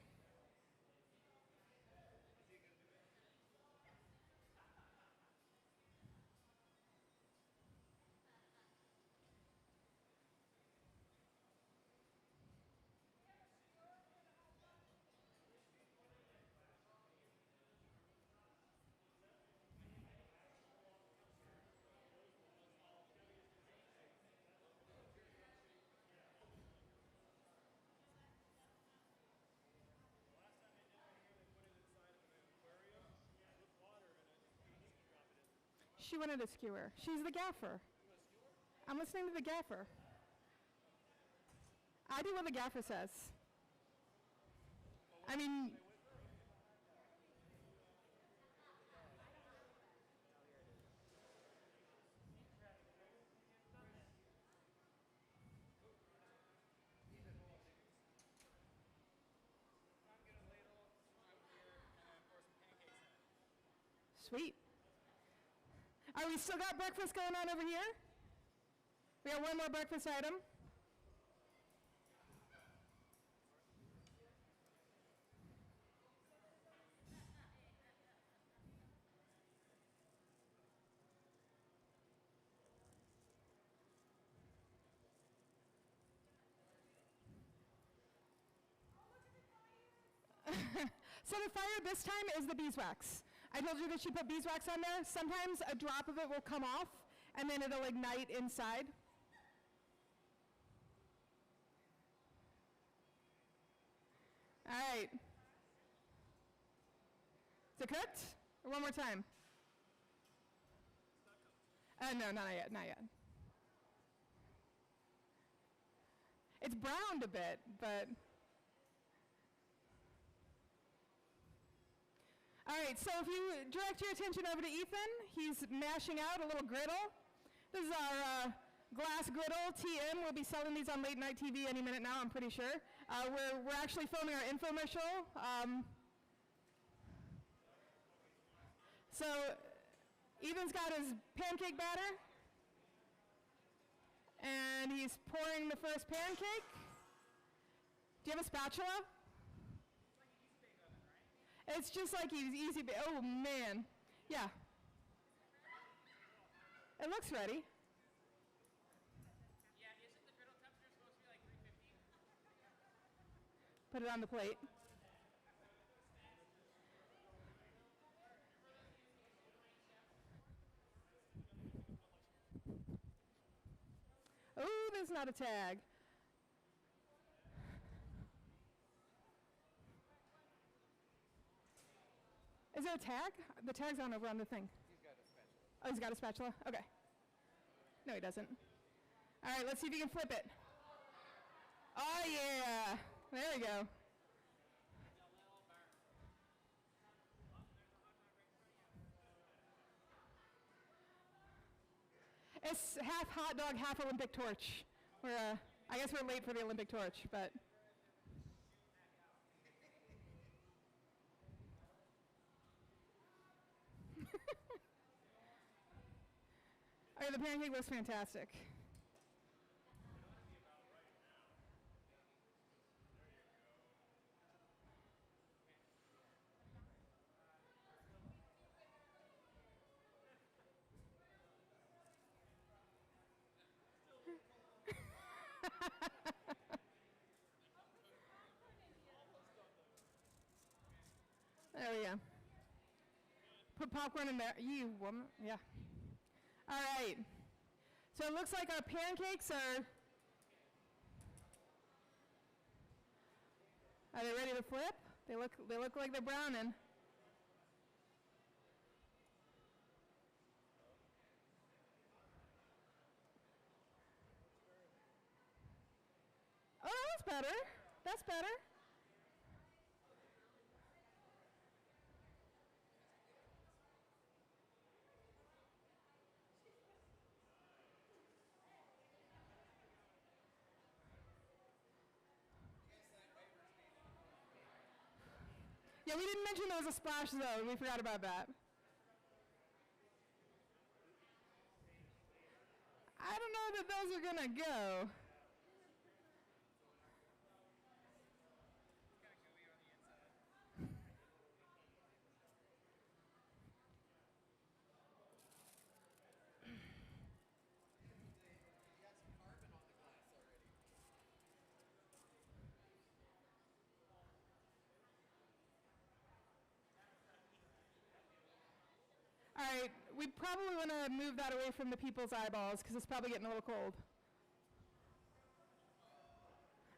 She wanted a skewer. She's the gaffer. I'm listening to the gaffer. I do what the gaffer says. I mean, sweet. All right, we still got breakfast going on over here. We got one more breakfast item. So the fire this time is the beeswax. I told you that she put beeswax on there. Sometimes a drop of it will come off, and then it'll ignite inside. All right. Is it cooked? Or one more time? No, not yet, not yet. It's browned a bit, but... All right, so if you direct your attention over to Ethan, he's mashing out a little griddle. This is our glass griddle, TM. We'll be selling these on late night TV any minute now, I'm pretty sure. We're actually filming our infomercial. So Ethan's got his pancake batter, and he's pouring the first pancake. Do you have a spatula? It's just like he's easy, oh man. Yeah. It looks ready. Yeah, isn't the griddle temperature supposed to be like 350? Put it on the plate. Oh, there's not a tag. Is there a tag? The tag's on over on the thing. He's got it. Oh, he's got a spatula? Okay. No, he doesn't. All right, let's see if you can flip it. Oh, yeah. There we go. It's half hot dog, half Olympic torch. I guess we're late for the Olympic torch, but. Oh, the pancake looks fantastic. There we go. Put popcorn in there. You woman. Yeah. All right. So it looks like our pancakes are they ready to flip? They look like they're browning. Oh, that's better. That's better. Yeah, we didn't mention there was a splash zone. We forgot about that. I don't know that those are going to go. All right, we probably want to move that away from the people's eyeballs because it's probably getting a little cold.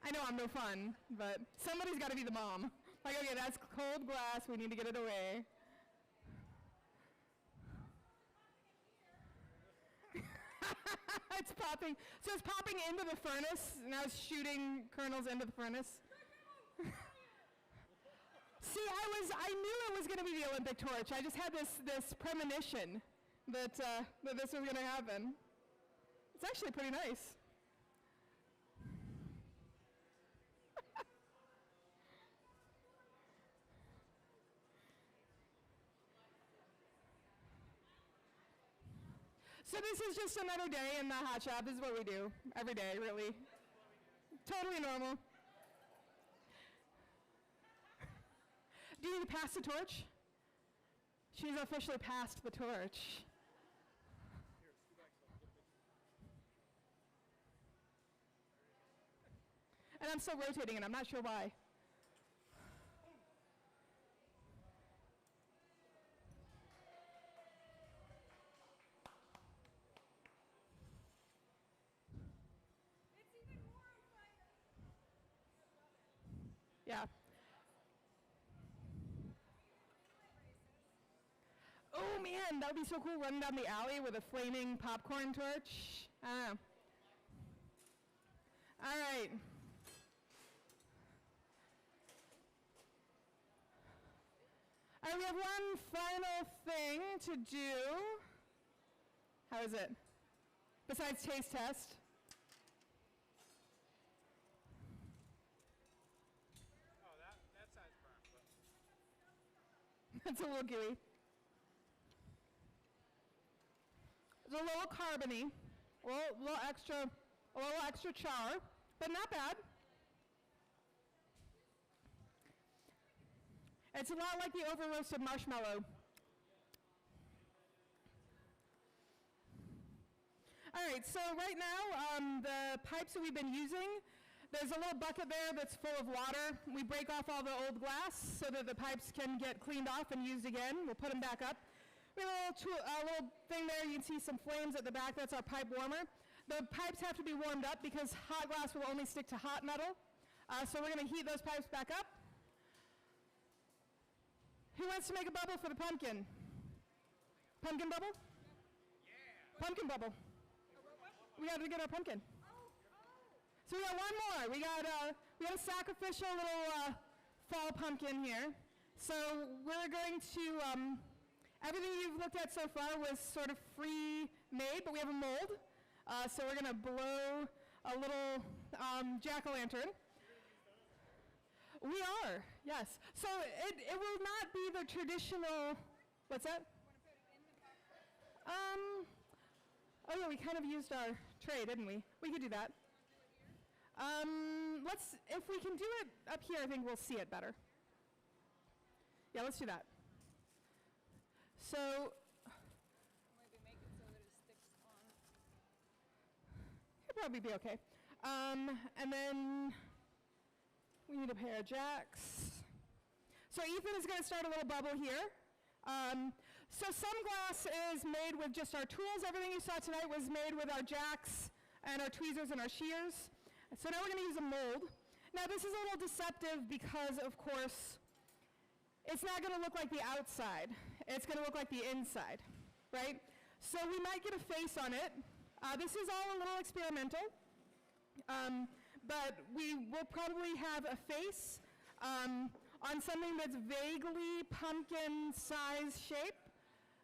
I know I'm no fun, but somebody's got to be the mom. Like, okay, that's cold glass. We need to get it away. It's popping. So it's popping into the furnace. Now it's shooting kernels into the furnace. See, I knew it was going to be the Olympic torch. I just had this premonition that this was going to happen. It's actually pretty nice. So this is just another day in the hot shop. This is what we do every day, really. Totally normal. Do you need to pass the torch? She's officially passed the torch. And I'm still rotating it. I'm not sure why. It's even more on fire. Yeah. Oh man, that would be so cool running down the alley with a flaming popcorn torch. I don't know. All right. All right, we have one final thing to do. How is it? Besides taste test. Oh, that side's burnt. But That's a little gooey. It's a little carbony, a little extra char, but not bad. It's a lot like the over-roasted marshmallow. All right, so right now, the pipes that we've been using, there's a little bucket there that's full of water. We break off all the old glass so that the pipes can get cleaned off and used again. We'll put them back up. We have a little thing there. You can see some flames at the back. That's our pipe warmer. The pipes have to be warmed up because hot glass will only stick to hot metal. So we're going to heat those pipes back up. Who wants to make a bubble for the pumpkin? Pumpkin bubble? Pumpkin bubble. We got to get our pumpkin. So we got one more. We got a sacrificial little fall pumpkin here. So we're going to, everything you've looked at so far was sort of free-made, but we have a mold. So we're going to blow a little jack-o'-lantern. We are, yes. So it will not be the traditional, what's that? Oh yeah, we kind of used our tray, didn't we? We could do that. If we can do it up here, I think we'll see it better. Yeah, let's do that. So, Maybe make it so that it sticks on. it'll probably be okay. And then we need a pair of jacks. So Ethan is going to start a little bubble here. So some glass is made with just our tools. Everything you saw tonight was made with our jacks and our tweezers and our shears. So now we're going to use a mold. Now this is a little deceptive because, of course, it's not going to look like the outside. It's going to look like the inside, right? So we might get a face on it. This is all a little experimental, but we will probably have a face on something that's vaguely pumpkin size shape.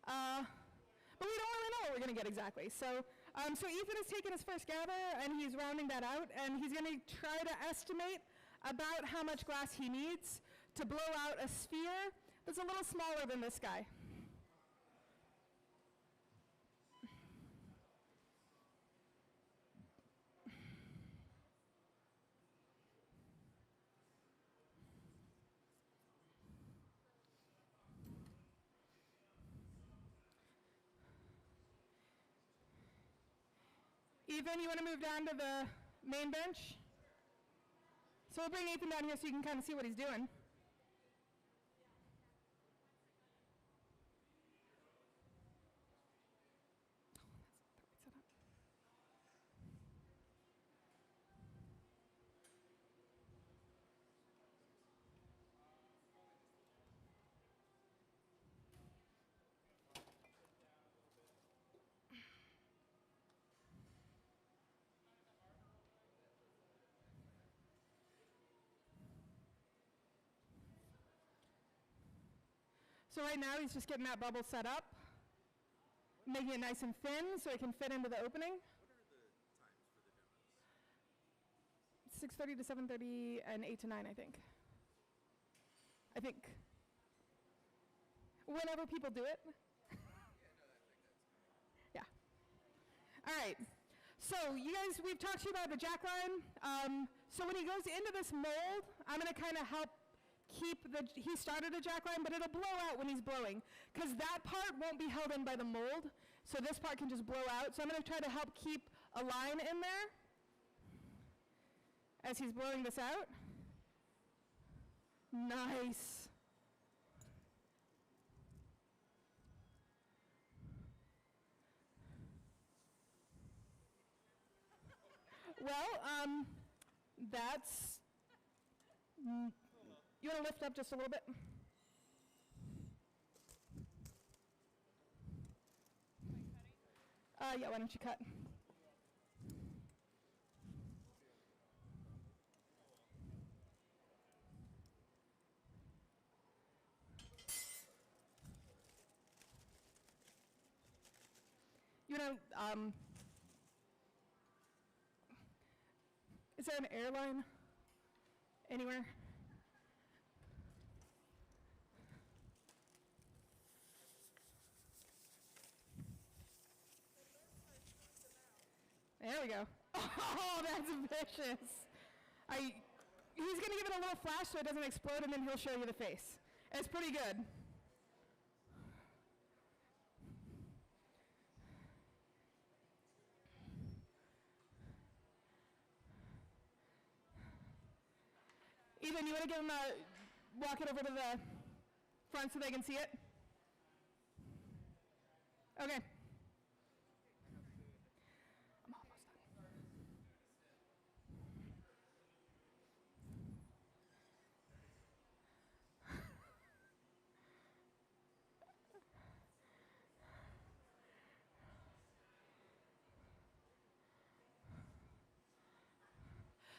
But we don't really know what we're going to get exactly. So Ethan has taken his first gather, and he's rounding that out, and he's going to try to estimate about how much glass he needs to blow out a sphere that's a little smaller than this guy. Ethan, you want to move down to the main bench? So we'll bring Ethan down here so you can kind of see what he's doing. So right now he's just getting that bubble set up, making it nice and thin so it can fit into the opening. What are the times for the demos? 6:30 to 7:30 and 8 to 9, I think. Whenever people do it. Yeah. All right. So you guys, we've talked to you about the jack line. So when he goes into this mold, I'm going to kind of help he started a jack line, but it'll blow out when he's blowing, because that part won't be held in by the mold, so this part can just blow out. So I'm going to try to help keep a line in there as he's blowing this out. Nice. Well, that's... You want to lift up just a little bit? Yeah, why don't you cut? You know, is there an airline anywhere? There we go. Oh, that's vicious. He's going to give it a little flash so it doesn't explode, and then he'll show you the face. It's pretty good. Ethan, you want to give him walk it over to the front so they can see it? Okay. I'm almost done.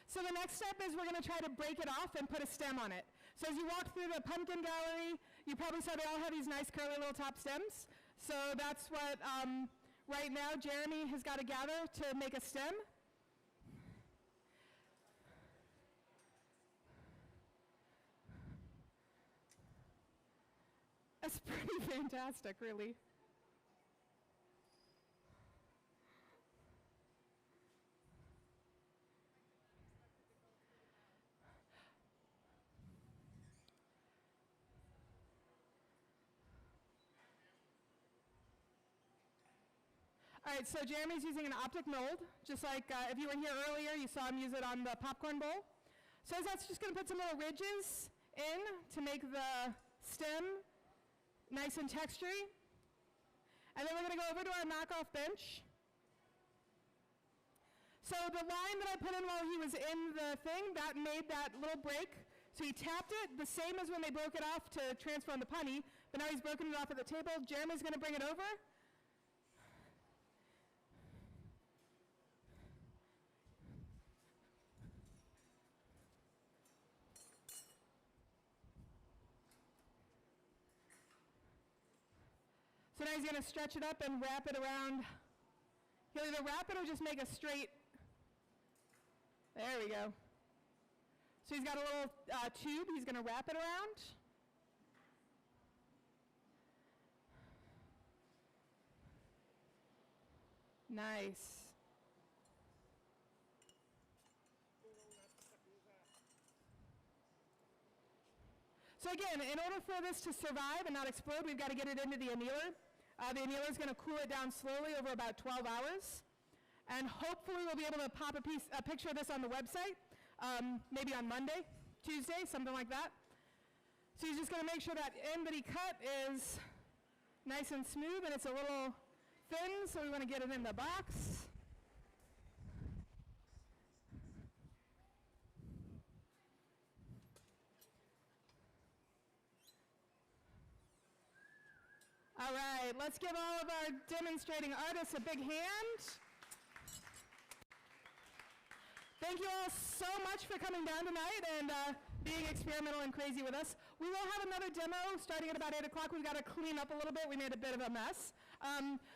So the next step is we're going to try to break it off and put a stem on it. So as you walk through the pumpkin gallery, you probably saw they all have these nice curly little top stems. So that's what right now Jeremy has got to gather to make a stem. That's pretty fantastic, really. All right, so Jeremy's using an optic mold, just like if you were here earlier, you saw him use it on the popcorn bowl. So that's just going to put some little ridges in to make the stem nice and textury. And then we're going to go over to our knockoff bench. So the line that I put in while he was in the thing, that made that little break. So he tapped it, the same as when they broke it off to transform the punny, but now he's broken it off at the table. Jeremy's going to bring it over. So now he's going to stretch it up and wrap it around. He'll either wrap it or just make a straight. There we go. So he's got a little tube he's going to wrap it around. Nice. So again, in order for this to survive and not explode, we've got to get it into the annealer. The annealer is going to cool it down slowly over about 12 hours. And hopefully we'll be able to pop a picture of this on the website, maybe on Monday, Tuesday, something like that. So he's just going to make sure that end that he cut is nice and smooth and it's a little thin, so we want to get it in the box. All right, let's give all of our demonstrating artists a big hand. Thank you all so much for coming down tonight and being experimental and crazy with us. We will have another demo starting at about 8 o'clock. We've got to clean up a little bit. We made a bit of a mess.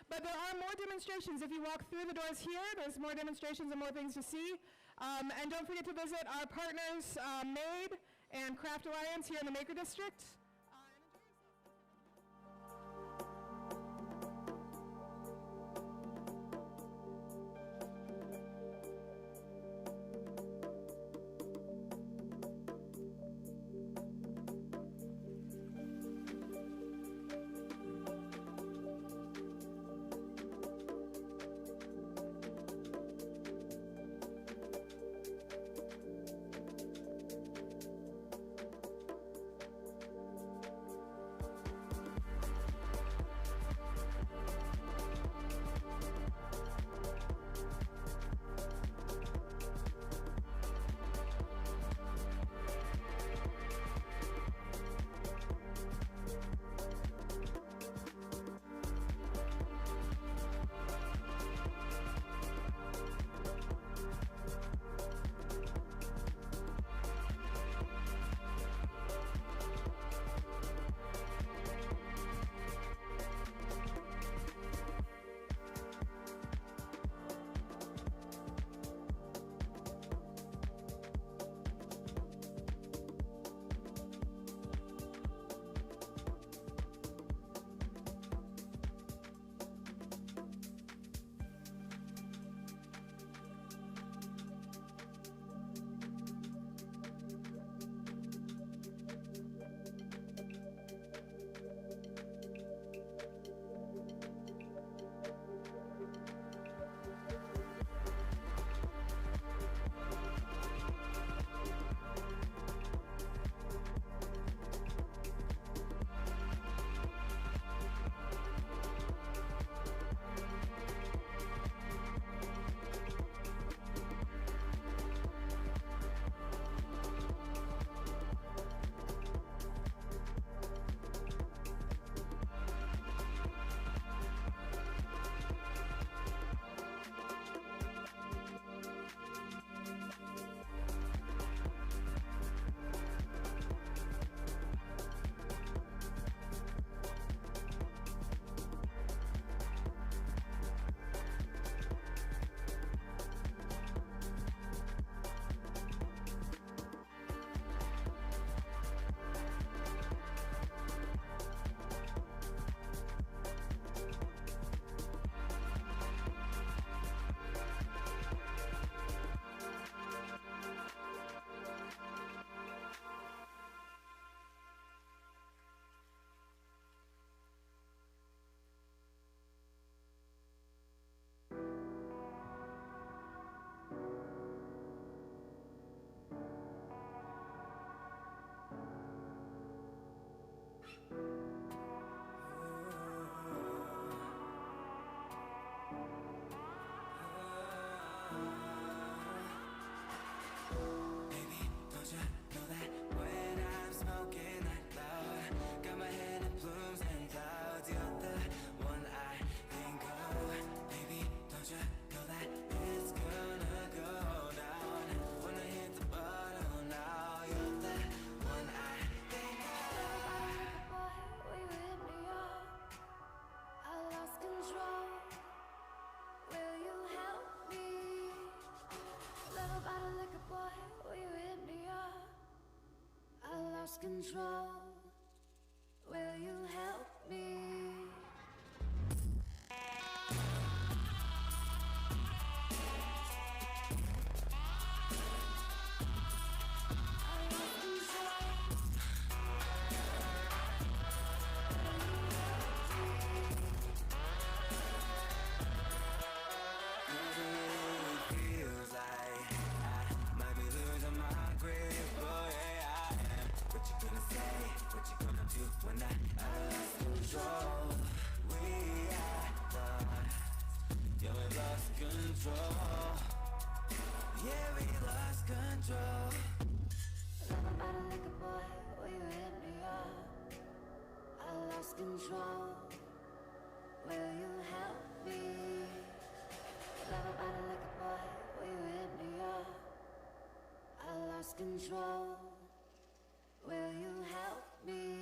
But there are more demonstrations. If you walk through the doors here, there's more demonstrations and more things to see. And don't forget to visit our partners, Made and Craft Alliance here in the Maker District. boy, will you hit me up? I lost control. Will you help me? Control. Will you help me? Love about a liquor boy, will you hit me up? I lost control. Will you help me?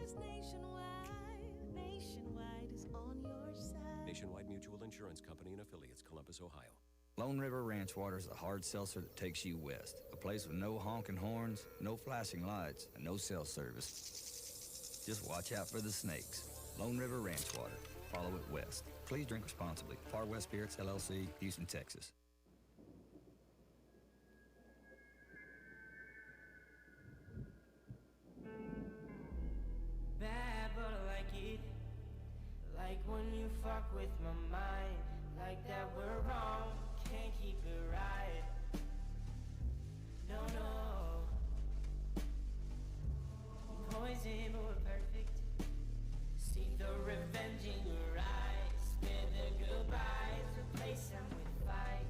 is Nationwide. Nationwide is on your side. Nationwide Mutual Insurance Company and affiliates, Columbus, Ohio. Lone River Ranch Water is the hard seltzer that takes you west. A place with no honking horns, no flashing lights, and no cell service. Just watch out for the snakes. Lone River Ranch Water. Follow it west. Please drink responsibly. Far West Spirits, LLC, Houston, Texas. Bad, but I like it. Like when you fuck with my mind. Like that we're wrong, can't keep it right. No, no. Poison, but we're perfect. See the revenge in your eyes. Spend the goodbyes, replace them with fight.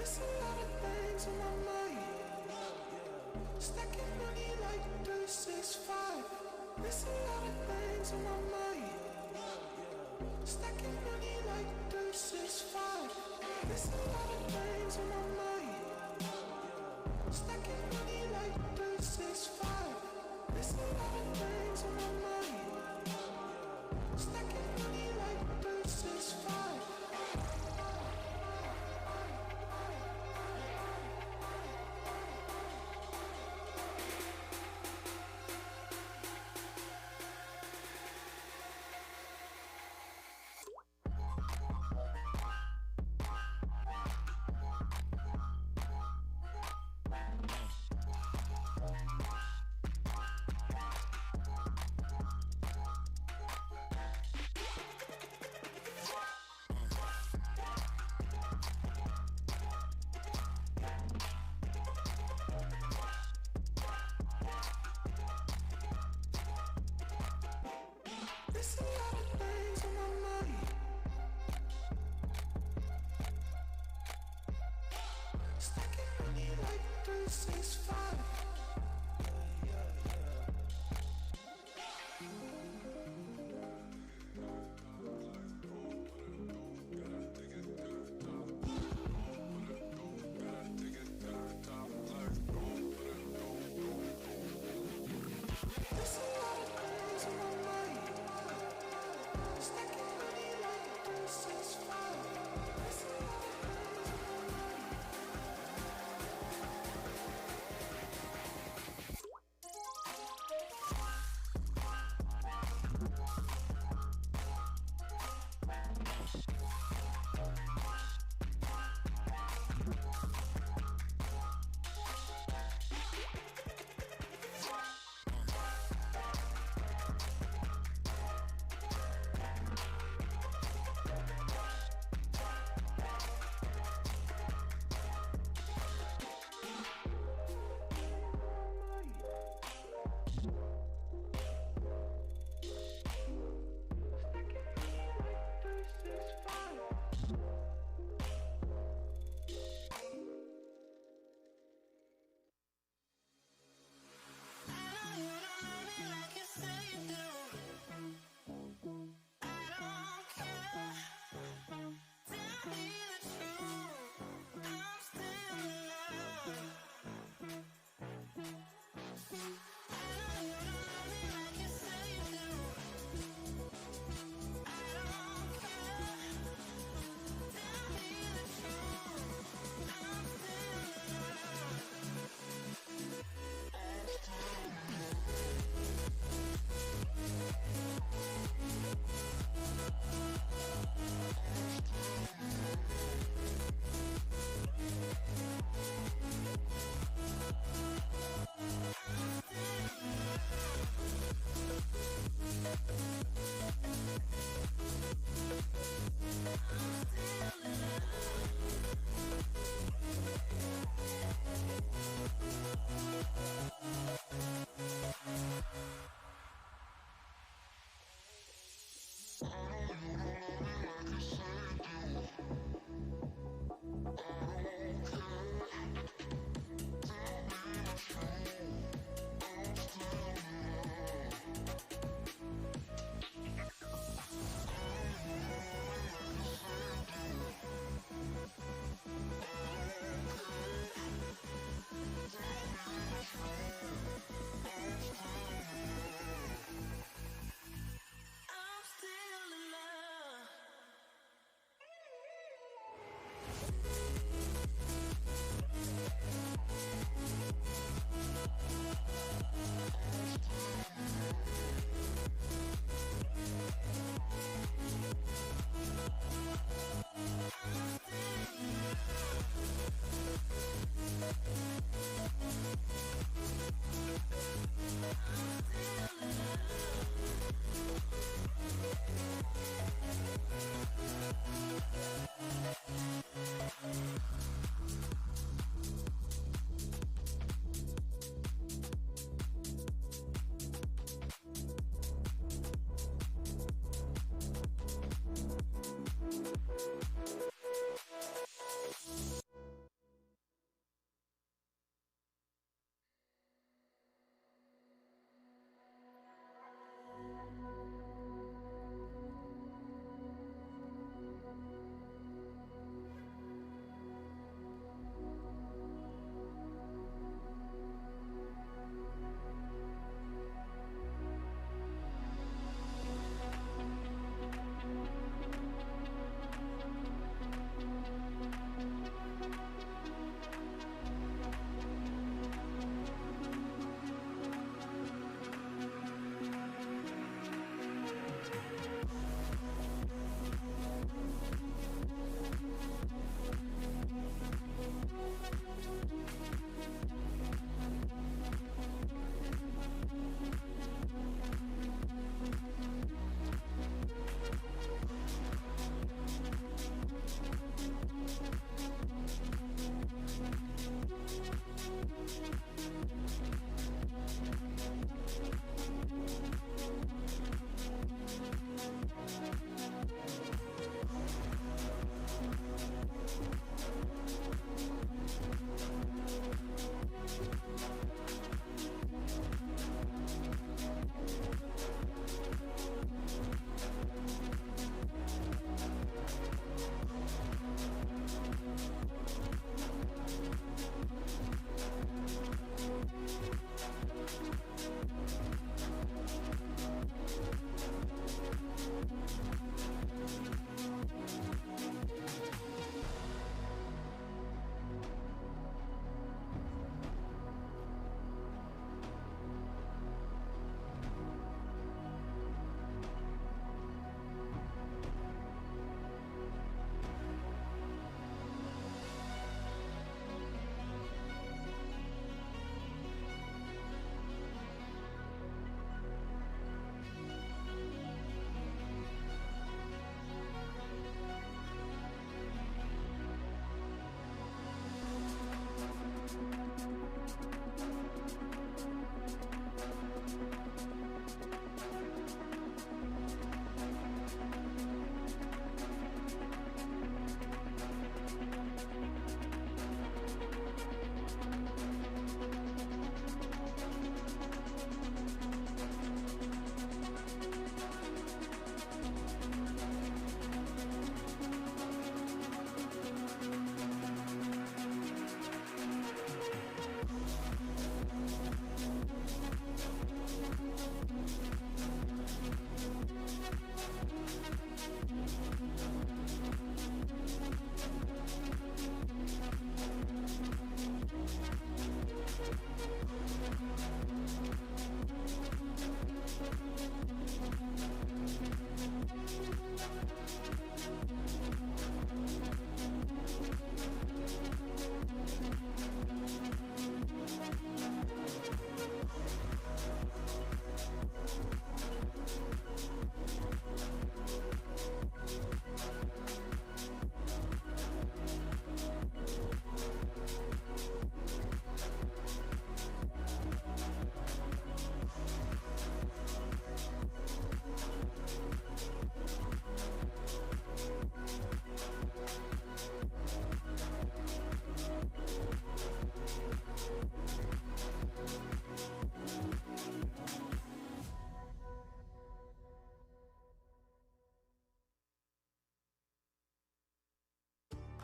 There's a lot of things on my mind. Stacking money like 365. There's a lot of things on my mind. Stacking money like 365. There's a lot of things on my mind. Stacking money like 365. There's a lot of things on my mind. Stacking money like 365. There's a lot of things on my mind. Stacking money like 365. There's a lot of things on my mind. Stacking money like 365. There's a lot of things on my mind.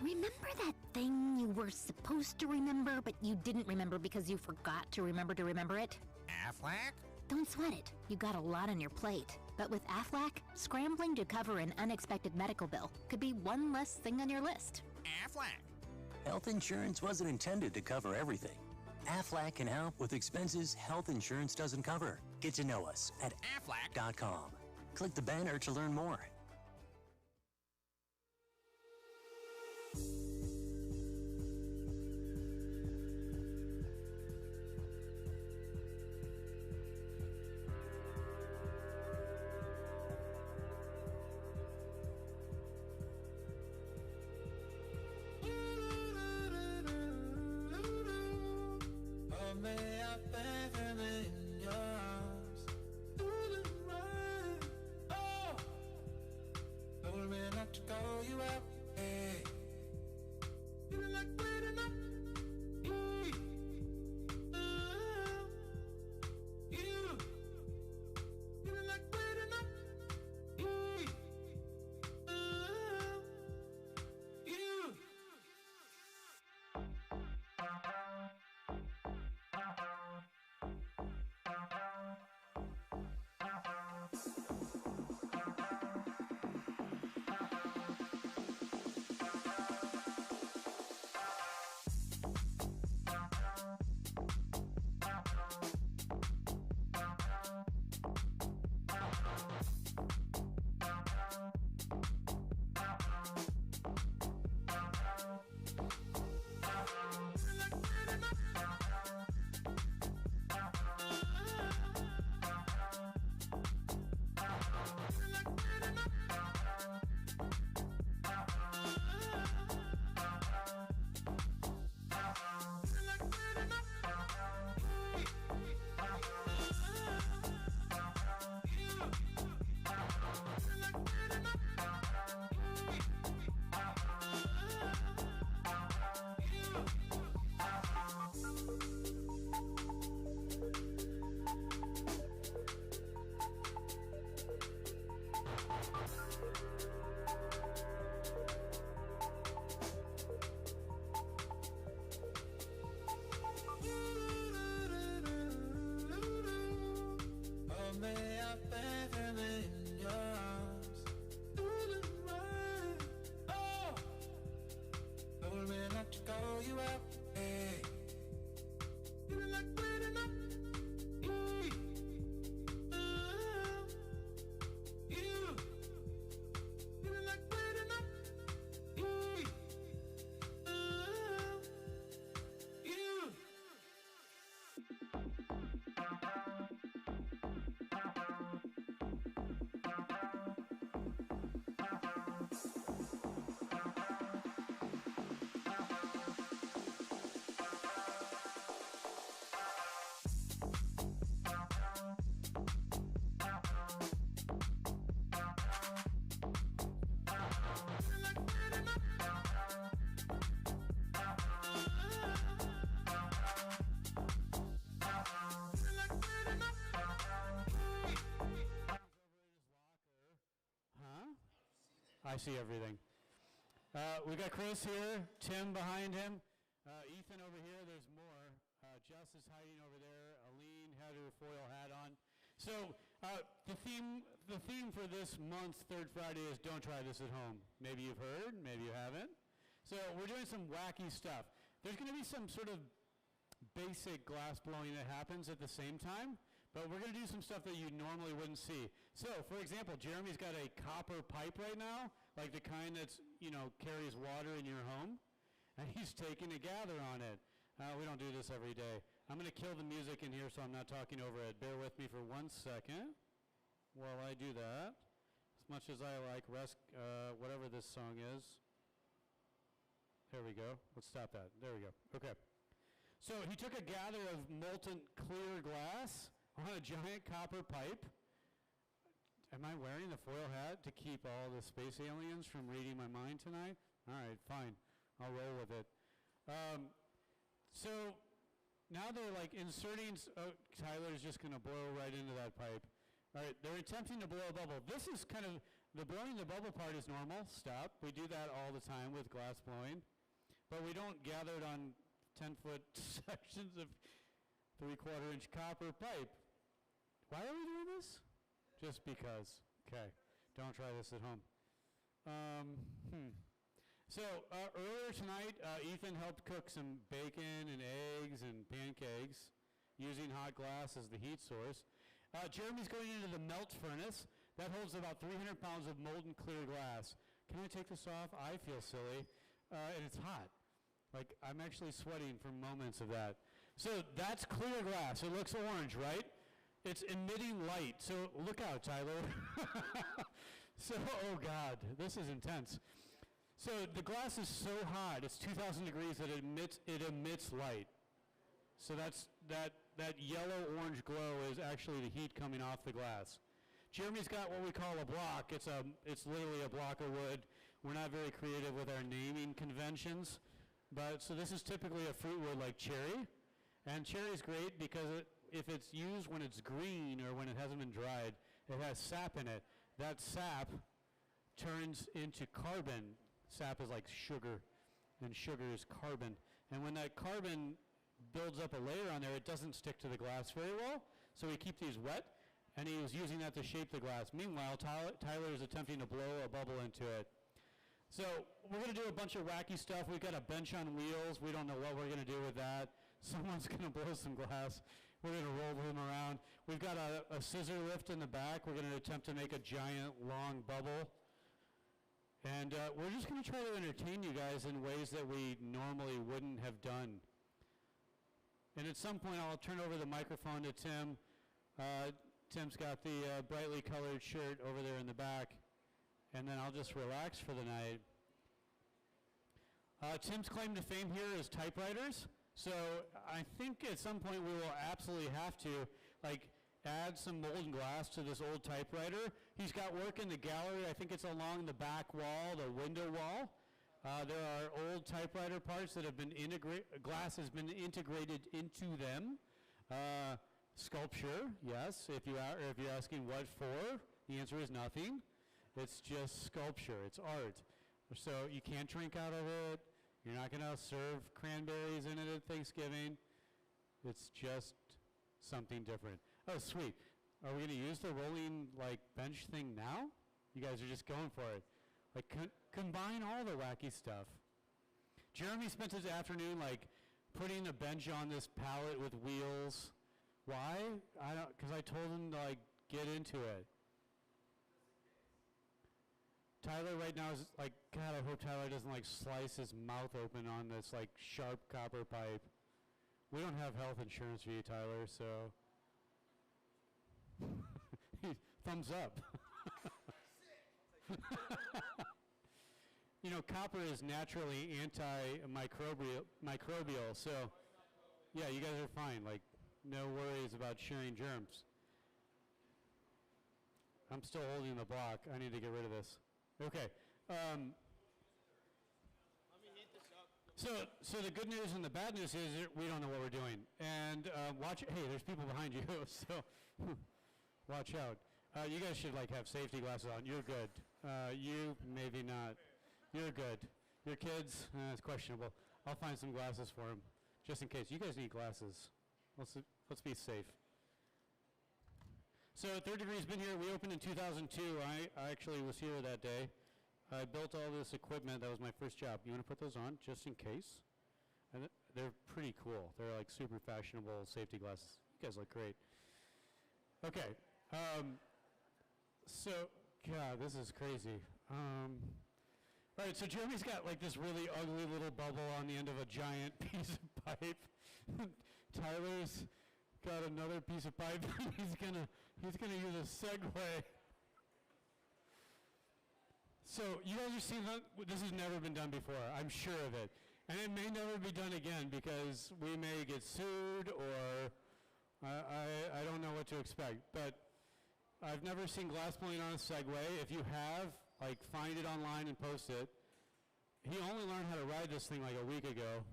Remember that thing you were supposed to remember, but you didn't remember because you forgot to remember it? Aflac? Don't sweat it. You got a lot on your plate. But with Aflac, scrambling to cover an unexpected medical bill could be one less thing on your list. Aflac. Health insurance wasn't intended to cover everything. Aflac can help with expenses health insurance doesn't cover. Get to know us at aflac.com. Click the banner to learn more. I see everything. We got Chris here, Tim behind him, Ethan over here. There's more. Jess is hiding over there. Aline had her foil hat on. So the theme for this month's Third Friday is "Don't try this at home." Maybe you've heard, maybe you haven't. So we're doing some wacky stuff. There's going to be some sort of basic glass blowing that happens at the same time, but we're going to do some stuff that you normally wouldn't see. So, for example, Jeremy's got a copper pipe right now, like the kind that's, carries water in your home, and he's taking a gather on it. We don't do this every day. I'm going to kill the music in here so I'm not talking over it. Bear with me for 1 second while I do that, as much as I like whatever this song is. There we go. Let's stop that. There we go. Okay. So he took a gather of molten clear glass on a giant copper pipe. Am I wearing the foil hat to keep all the space aliens from reading my mind tonight? All right, fine. I'll roll with it. So now they're like inserting, Tyler's just going to blow right into that pipe. All right, they're attempting to blow a bubble. This is kind of The blowing the bubble part is normal, stop. We do that all the time with glass blowing, but we don't gather it on 10-foot sections of 3/4-inch copper pipe. Why are we doing this? Just because. Okay, don't try this at home. So earlier tonight, Ethan helped cook some bacon and eggs and pancakes using hot glass as the heat source. Jeremy's going into the melt furnace. That holds about 300 pounds of molten clear glass. Can I take this off? I feel silly. And it's hot. Like, I'm actually sweating for moments of that. So that's clear glass. It looks orange, right? It's emitting light. So look out, Tyler. So, oh God, this is intense. So the glass is so hot, it's 2,000 degrees that it emits light. So that yellow-orange glow is actually the heat coming off the glass. Jeremy's got what we call a block. It's literally a block of wood. We're not very creative with our naming conventions, but so this is typically a fruit wood like cherry, and cherry's great because if it's used when it's green or when it hasn't been dried, it has sap in it. That sap turns into carbon. Sap is like sugar, and sugar is carbon. And when that carbon builds up a layer on there, it doesn't stick to the glass very well, so we keep these wet, and he was using that to shape the glass. Meanwhile, Tyler is attempting to blow a bubble into it. So we're going to do a bunch of wacky stuff. We've got a bench on wheels. We don't know what we're going to do with that. Someone's going to blow some glass. We're going to roll him around. We've got a scissor lift in the back. We're going to attempt to make a giant, long bubble. And we're just going to try to entertain you guys in ways that we normally wouldn't have done. And at some point, I'll turn over the microphone to Tim. Tim's got the brightly colored shirt over there in the back. And then I'll just relax for the night. Tim's claim to fame here is typewriters. So I think at some point we will absolutely have to add some molten glass to this old typewriter. He's got work in the gallery. I think it's along the back wall, the window wall. There are old typewriter parts that have been glass has been integrated into them. Sculpture, yes. If you're asking what for, the answer is nothing. It's just sculpture. It's art. So you can't drink out of it. You're not going to serve cranberries in it at Thanksgiving. It's just something different. Oh, sweet. Are we going to use the rolling bench thing now? You guys are just going for it. Combine all the wacky stuff. Jeremy spent his afternoon putting a bench on this pallet with wheels. Why? Because I told him to get into it. Tyler right now is God, I hope Tyler doesn't slice his mouth open on this sharp copper pipe. We don't have health insurance for you, Tyler, so thumbs up. You know, copper is naturally antimicrobial, so yeah, you guys are fine. No worries about sharing germs. I'm still holding the block. I need to get rid of this. Okay. So the good news and the bad news is that we don't know what we're doing. And hey, there's people behind you, so watch out. You guys should have safety glasses on. You're good. You maybe not. You're good. Your kids, it's questionable. I'll find some glasses for them, just in case. You guys need glasses. Let's be safe. So Third Degree's been here. We opened in 2002. I actually was here that day. I built all this equipment. That was my first job. You want to put those on just in case? And they're pretty cool. They're super fashionable safety glasses. You guys look great. Okay. So, God, this is crazy. All right, so Jeremy's got this really ugly little bubble on the end of a giant piece of pipe. Tyler's got another piece of pipe. He's gonna use a segue. So you guys are seeing that this has never been done before. I'm sure of it, and it may never be done again because we may get sued or I don't know what to expect. But I've never seen glass blowing on a Segway. If you have, find it online and post it. He only learned how to ride this thing a week ago.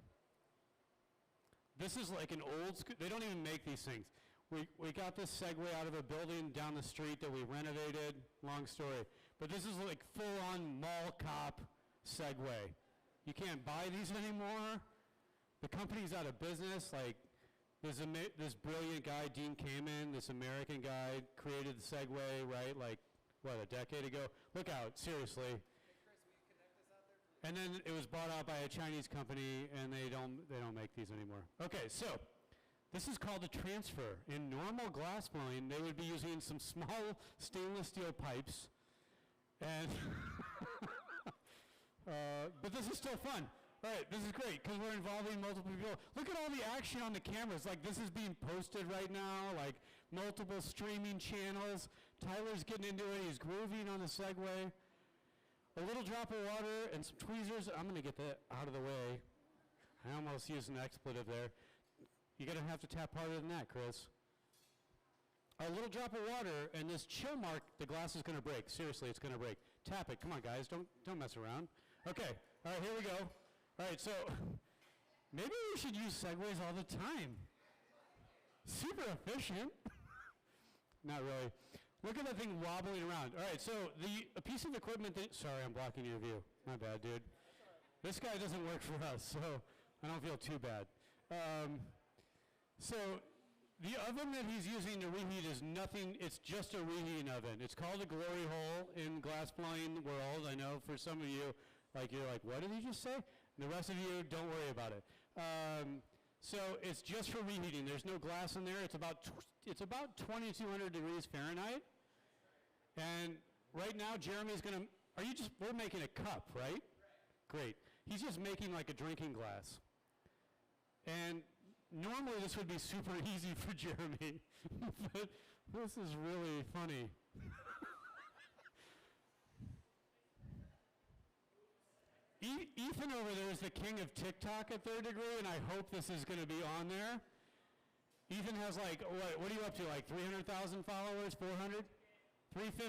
This is an old school. They don't even make these things. We got this Segway out of a building down the street that we renovated. Long story. but this is like full-on mall cop Segway. You can't buy these anymore. The company's out of business. Like, this brilliant guy, Dean Kamen, this American guy, created the Segway, right? Like, what, a decade ago? Look out, seriously. And then it was bought out by a Chinese company, and they don't make these anymore. Okay, so this is called a transfer. In normal glass blowing, they would be using some small stainless steel pipes, and but this is still fun. All right, this is great because we're involving multiple people. Look at all the action on the cameras. Like, this is being posted right now, like multiple streaming channels. Tyler's getting into it. He's grooving on the Segway. A little drop of water and some tweezers. I'm going to get that out of the way. I almost used an expletive there. You're going to have to tap harder than that, Chris. A little drop of water, and this chill mark, the glass is going to break. Seriously, it's going to break. Tap it. Come on, guys. Don't mess around. Okay. All right, here we go. All right, so maybe we should use Segways all the time. Super efficient. Not really. Look at that thing wobbling around. All right, so a piece of equipment sorry, I'm blocking your view. My bad, dude. This guy doesn't work for us, so I don't feel too bad. So the oven that he's using to reheat is nothing, it's just a reheating oven. It's called a glory hole in glassblowing world. I know for some of you, you're like, what did he just say? And the rest of you, don't worry about it. So it's just for reheating. There's no glass in there. It's about 2,200 degrees Fahrenheit. And right now, Jeremy's going to, we're making a cup, right? Great. He's just making like a drinking glass. And normally this would be super easy for Jeremy, but this is really funny. Ethan over there is the king of TikTok at Third Degree, and I hope this is going to be on there. Ethan has what are you up to, like 300,000 followers, 400? 350?